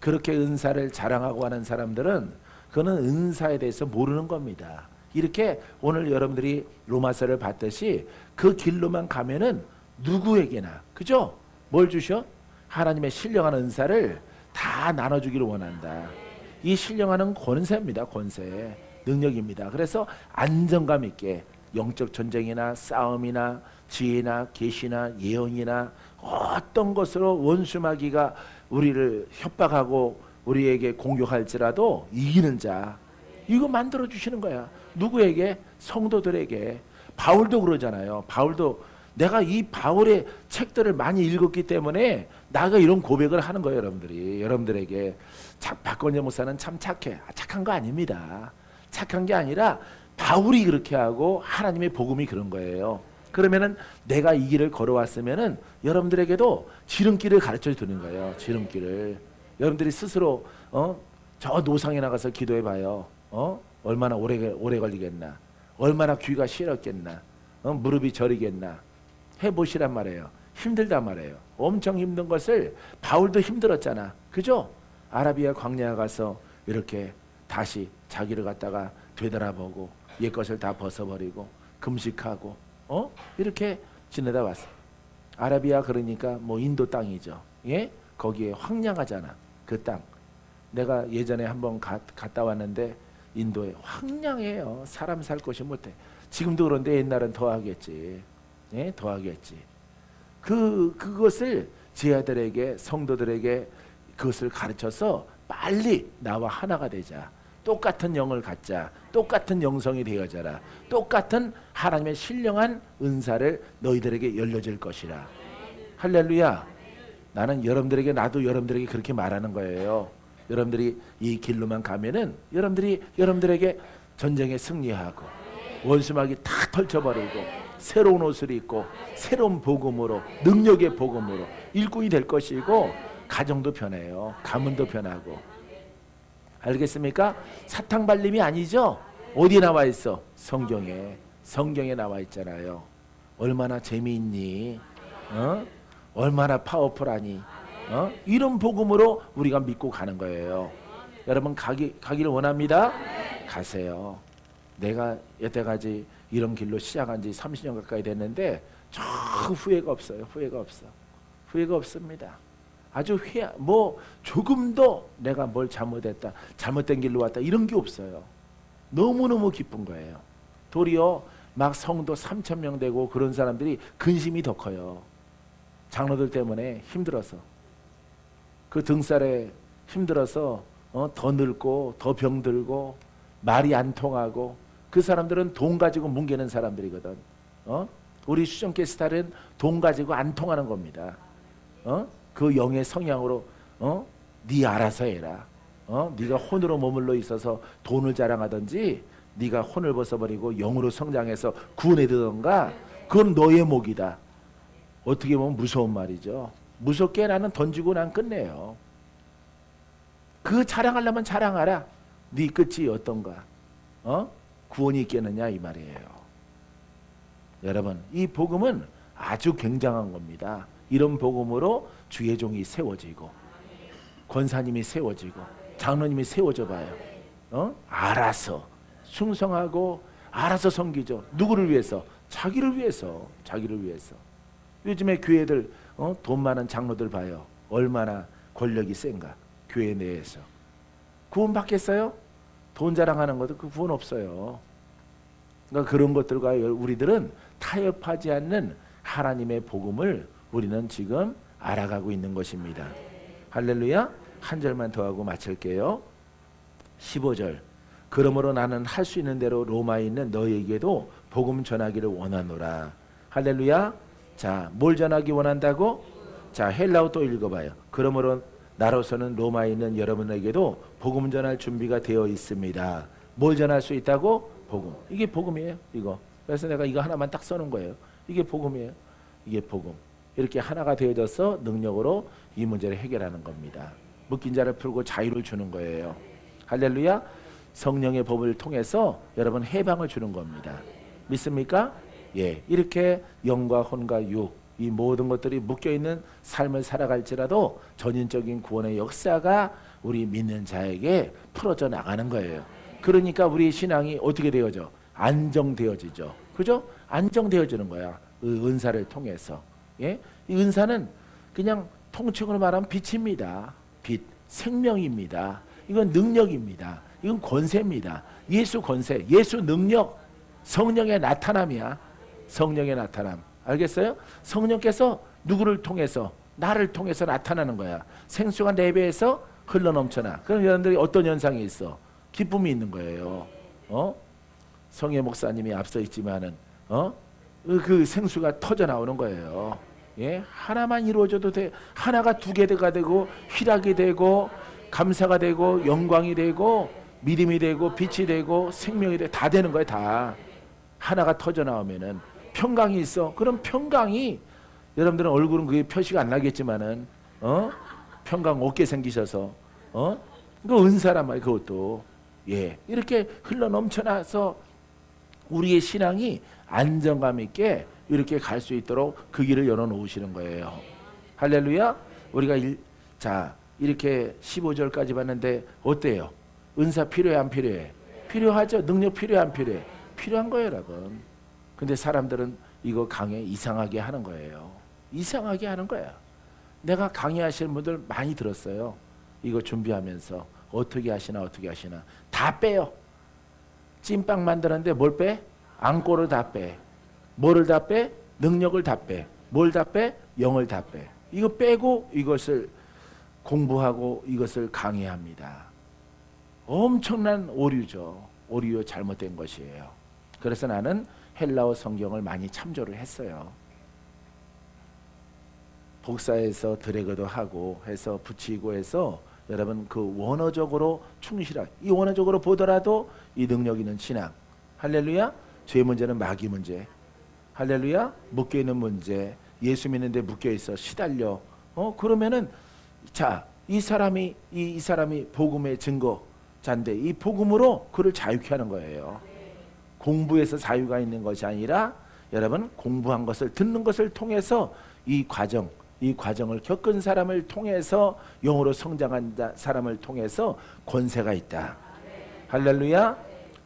그렇게 은사를 자랑하고 하는 사람들은 그거는 은사에 대해서 모르는 겁니다. 이렇게 오늘 여러분들이 로마서를 봤듯이 그 길로만 가면은 누구에게나, 그죠? 뭘 주셔? 하나님의 신령한 은사를 다 나눠주기를 원한다. 이 신령하는 권세입니다. 권세, 능력입니다. 그래서 안정감 있게 영적 전쟁이나 싸움이나 지혜나 계시나 예언이나 어떤 것으로 원수마귀가 우리를 협박하고 우리에게 공격할지라도 이기는 자, 이거 만들어 주시는 거야. 누구에게? 성도들에게. 바울도 그러잖아요. 바울도 내가 이 바울의 책들을 많이 읽었기 때문에 나가 이런 고백을 하는 거예요. 여러분들이. 여러분들에게 박건재 목사는 참 착해. 착한 거 아닙니다. 착한 게 아니라 바울이 그렇게 하고 하나님의 복음이 그런 거예요. 그러면은 내가 이 길을 걸어왔으면은 여러분들에게도 지름길을 가르쳐 주는 거예요. 지름길을. 여러분들이 스스로 저 노상에 나가서 기도해 봐요. 얼마나 오래 걸리겠나. 얼마나 귀가 시렸겠나. 무릎이 저리겠나. 해보시란 말이에요. 힘들단 말이에요. 엄청 힘든 것을 바울도 힘들었잖아. 그죠? 아라비아 광야에 가서 이렇게 다시 자기를 갖다가 되돌아보고 옛 것을 다 벗어버리고 금식하고 이렇게 지내다 왔어. 아라비아 그러니까 뭐 인도 땅이죠. 예? 거기에 황량하잖아. 그 땅. 내가 예전에 한번 갔다 왔는데 인도에 황량해요. 사람 살 곳이 못해. 지금도 그런데 옛날은 더 하겠지. 예? 더 하겠지. 그것을 제 아들에게 성도들에게 그것을 가르쳐서 빨리 나와 하나가 되자. 똑같은 영을 갖자. 똑같은 영성이 되어져라. 똑같은 하나님의 신령한 은사를 너희들에게 열려질 것이라. 할렐루야. 나는 여러분들에게, 나도 여러분들에게 그렇게 말하는 거예요. 여러분들이 이 길로만 가면은 여러분들에게 전쟁에 승리하고 원수막이 다 펼쳐버리고 새로운 옷을 입고 새로운 복음으로, 능력의 복음으로 일꾼이 될 것이고, 가정도 변해요. 가문도 변하고. 알겠습니까? 사탕 발림이 아니죠. 어디 나와 있어? 성경에 나와 있잖아요. 얼마나 재미있니? 얼마나 파워풀하니? 이런 복음으로 우리가 믿고 가는 거예요. 여러분 가기를 원합니다. 가세요. 내가 여태까지 이런 길로 시작한 지 30년 가까이 됐는데 저 후회가 없어요. 후회가 없습니다. 아주 조금도 내가 뭘 잘못했다, 잘못된 길로 왔다, 이런 게 없어요. 너무너무 기쁜 거예요. 도리어 막 성도 3,000명 되고 그런 사람들이 근심이 더 커요. 장로들 때문에 힘들어서. 그 등살에 힘들어서 더 늙고 더 병들고 말이 안 통하고, 그 사람들은 돈 가지고 뭉개는 사람들이거든. 우리 수정계 스타일은 돈 가지고 안 통하는 겁니다. 그 영의 성향으로 네 알아서 해라. 네가 혼으로 머물러 있어서 돈을 자랑하든지 네가 혼을 벗어버리고 영으로 성장해서 구원에 들던가, 그건 너의 목이다. 어떻게 보면 무서운 말이죠. 무섭게 나는 던지고 난 끝내요. 그 자랑하려면 자랑하라. 네 끝이 어떤가? 구원이 있겠느냐 이 말이에요. 여러분, 이 복음은 아주 굉장한 겁니다. 이런 복음으로 주의 종이 세워지고 권사님이 세워지고 장로님이 세워져 봐요. 알아서 충성하고 알아서 섬기죠. 누구를 위해서? 자기를 위해서. 요즘에 교회들 돈 많은 장로들 봐요. 얼마나 권력이 센가. 교회 내에서 구원 받겠어요? 돈 자랑하는 것도 그 구원 없어요. 그러니까 그런 것들과 우리들은 타협하지 않는 하나님의 복음을 우리는 지금 알아가고 있는 것입니다. 할렐루야. 한 절만 더 하고 마칠게요. 15절. 그러므로 나는 할 수 있는 대로 로마에 있는 너희에게도 복음 전하기를 원하노라. 할렐루야. 자, 뭘 전하기 원한다고? 자, 헬라어 또 읽어봐요. 그러므로 나로서는 로마에 있는 여러분에게도 복음 전할 준비가 되어 있습니다. 뭘 전할 수 있다고? 복음. 이게 복음이에요. 이거. 그래서 내가 이거 하나만 딱 써놓은 거예요. 이게 복음이에요. 이게 복음. 이렇게 하나가 되어져서 능력으로 이 문제를 해결하는 겁니다. 묶인 자를 풀고 자유를 주는 거예요. 할렐루야. 성령의 법을 통해서 여러분 해방을 주는 겁니다. 믿습니까? 예. 이렇게 영과 혼과 육, 이 모든 것들이 묶여있는 삶을 살아갈지라도 전인적인 구원의 역사가 우리 믿는 자에게 풀어져 나가는 거예요. 그러니까 우리 신앙이 어떻게 되어져? 안정되어지죠. 그죠? 안정되어지는 거야. 은사를 통해서. 예? 이 은사는 그냥 통칭으로 말하면 빛입니다. 빛, 생명입니다. 이건 능력입니다. 이건 권세입니다. 예수 권세, 예수 능력, 성령의 나타남이야. 성령의 나타남. 알겠어요? 성령께서 누구를 통해서? 나를 통해서 나타나는 거야. 생수가 내 배에서 흘러넘쳐나. 그럼 여러분들이 어떤 현상이 있어? 기쁨이 있는 거예요. 성혜 목사님이 앞서 있지만은 그 생수가 터져 나오는 거예요. 예? 하나만 이루어져도 돼. 하나가 두 개가 되고 희락이 되고 감사가 되고 영광이 되고 믿음이 되고 빛이 되고 생명이 되고 다 되는 거예요. 다. 하나가 터져 나오면은 평강이 있어. 그럼 평강이 여러분들은 얼굴은 그게 표시가 안 나겠지만은 평강 없게 생기셔서 그 은사란 말이에요. 그것도 예 이렇게 흘러 넘쳐나서 우리의 신앙이 안정감 있게 이렇게 갈 수 있도록 그 길을 열어 놓으시는 거예요. 할렐루야. 우리가 자 이렇게 15절까지 봤는데 어때요? 은사 필요해 안 필요해? 필요하죠. 능력 필요해 안 필요해? 필요한 거예요 여러분. 근데 사람들은 이거 강의 이상하게 하는 거예요. 이상하게 하는 거야. 내가 강의하시는 분들 많이 들었어요. 이거 준비하면서 어떻게 하시나 어떻게 하시나 다 빼요. 찐빵 만드는데 뭘 빼? 앙꼬를 다 빼. 뭐를 다 빼? 능력을 다 빼. 뭘 다 빼? 영을 다 빼. 이거 빼고 이것을 공부하고 이것을 강의합니다. 엄청난 오류죠. 오류 잘못된 것이에요. 그래서 나는 헬라어 성경을 많이 참조를 했어요. 복사해서 드래그도 하고 해서 붙이고 해서 여러분 그 원어적으로 충실하게 이 원어적으로 보더라도 이 능력 있는 신앙. 할렐루야. 죄 문제는 마귀 문제. 할렐루야. 묶여있는 문제. 예수 믿는데 묶여있어 시달려. 그러면은 자 이 사람이 복음의 증거자인데 이 복음으로 그를 자유케 하는 거예요. 공부에서 자유가 있는 것이 아니라 여러분 공부한 것을 듣는 것을 통해서 이 과정을 겪은 사람을 통해서 영으로 성장한 사람을 통해서 권세가 있다. 할렐루야.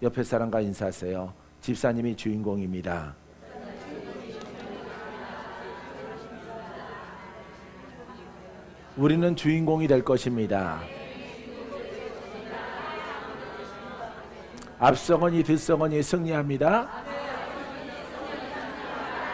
옆에 사람과 인사하세요. 집사님이 주인공입니다. 우리는 주인공이 될 것입니다. 앞서거니 뒤서거니 승리합니다.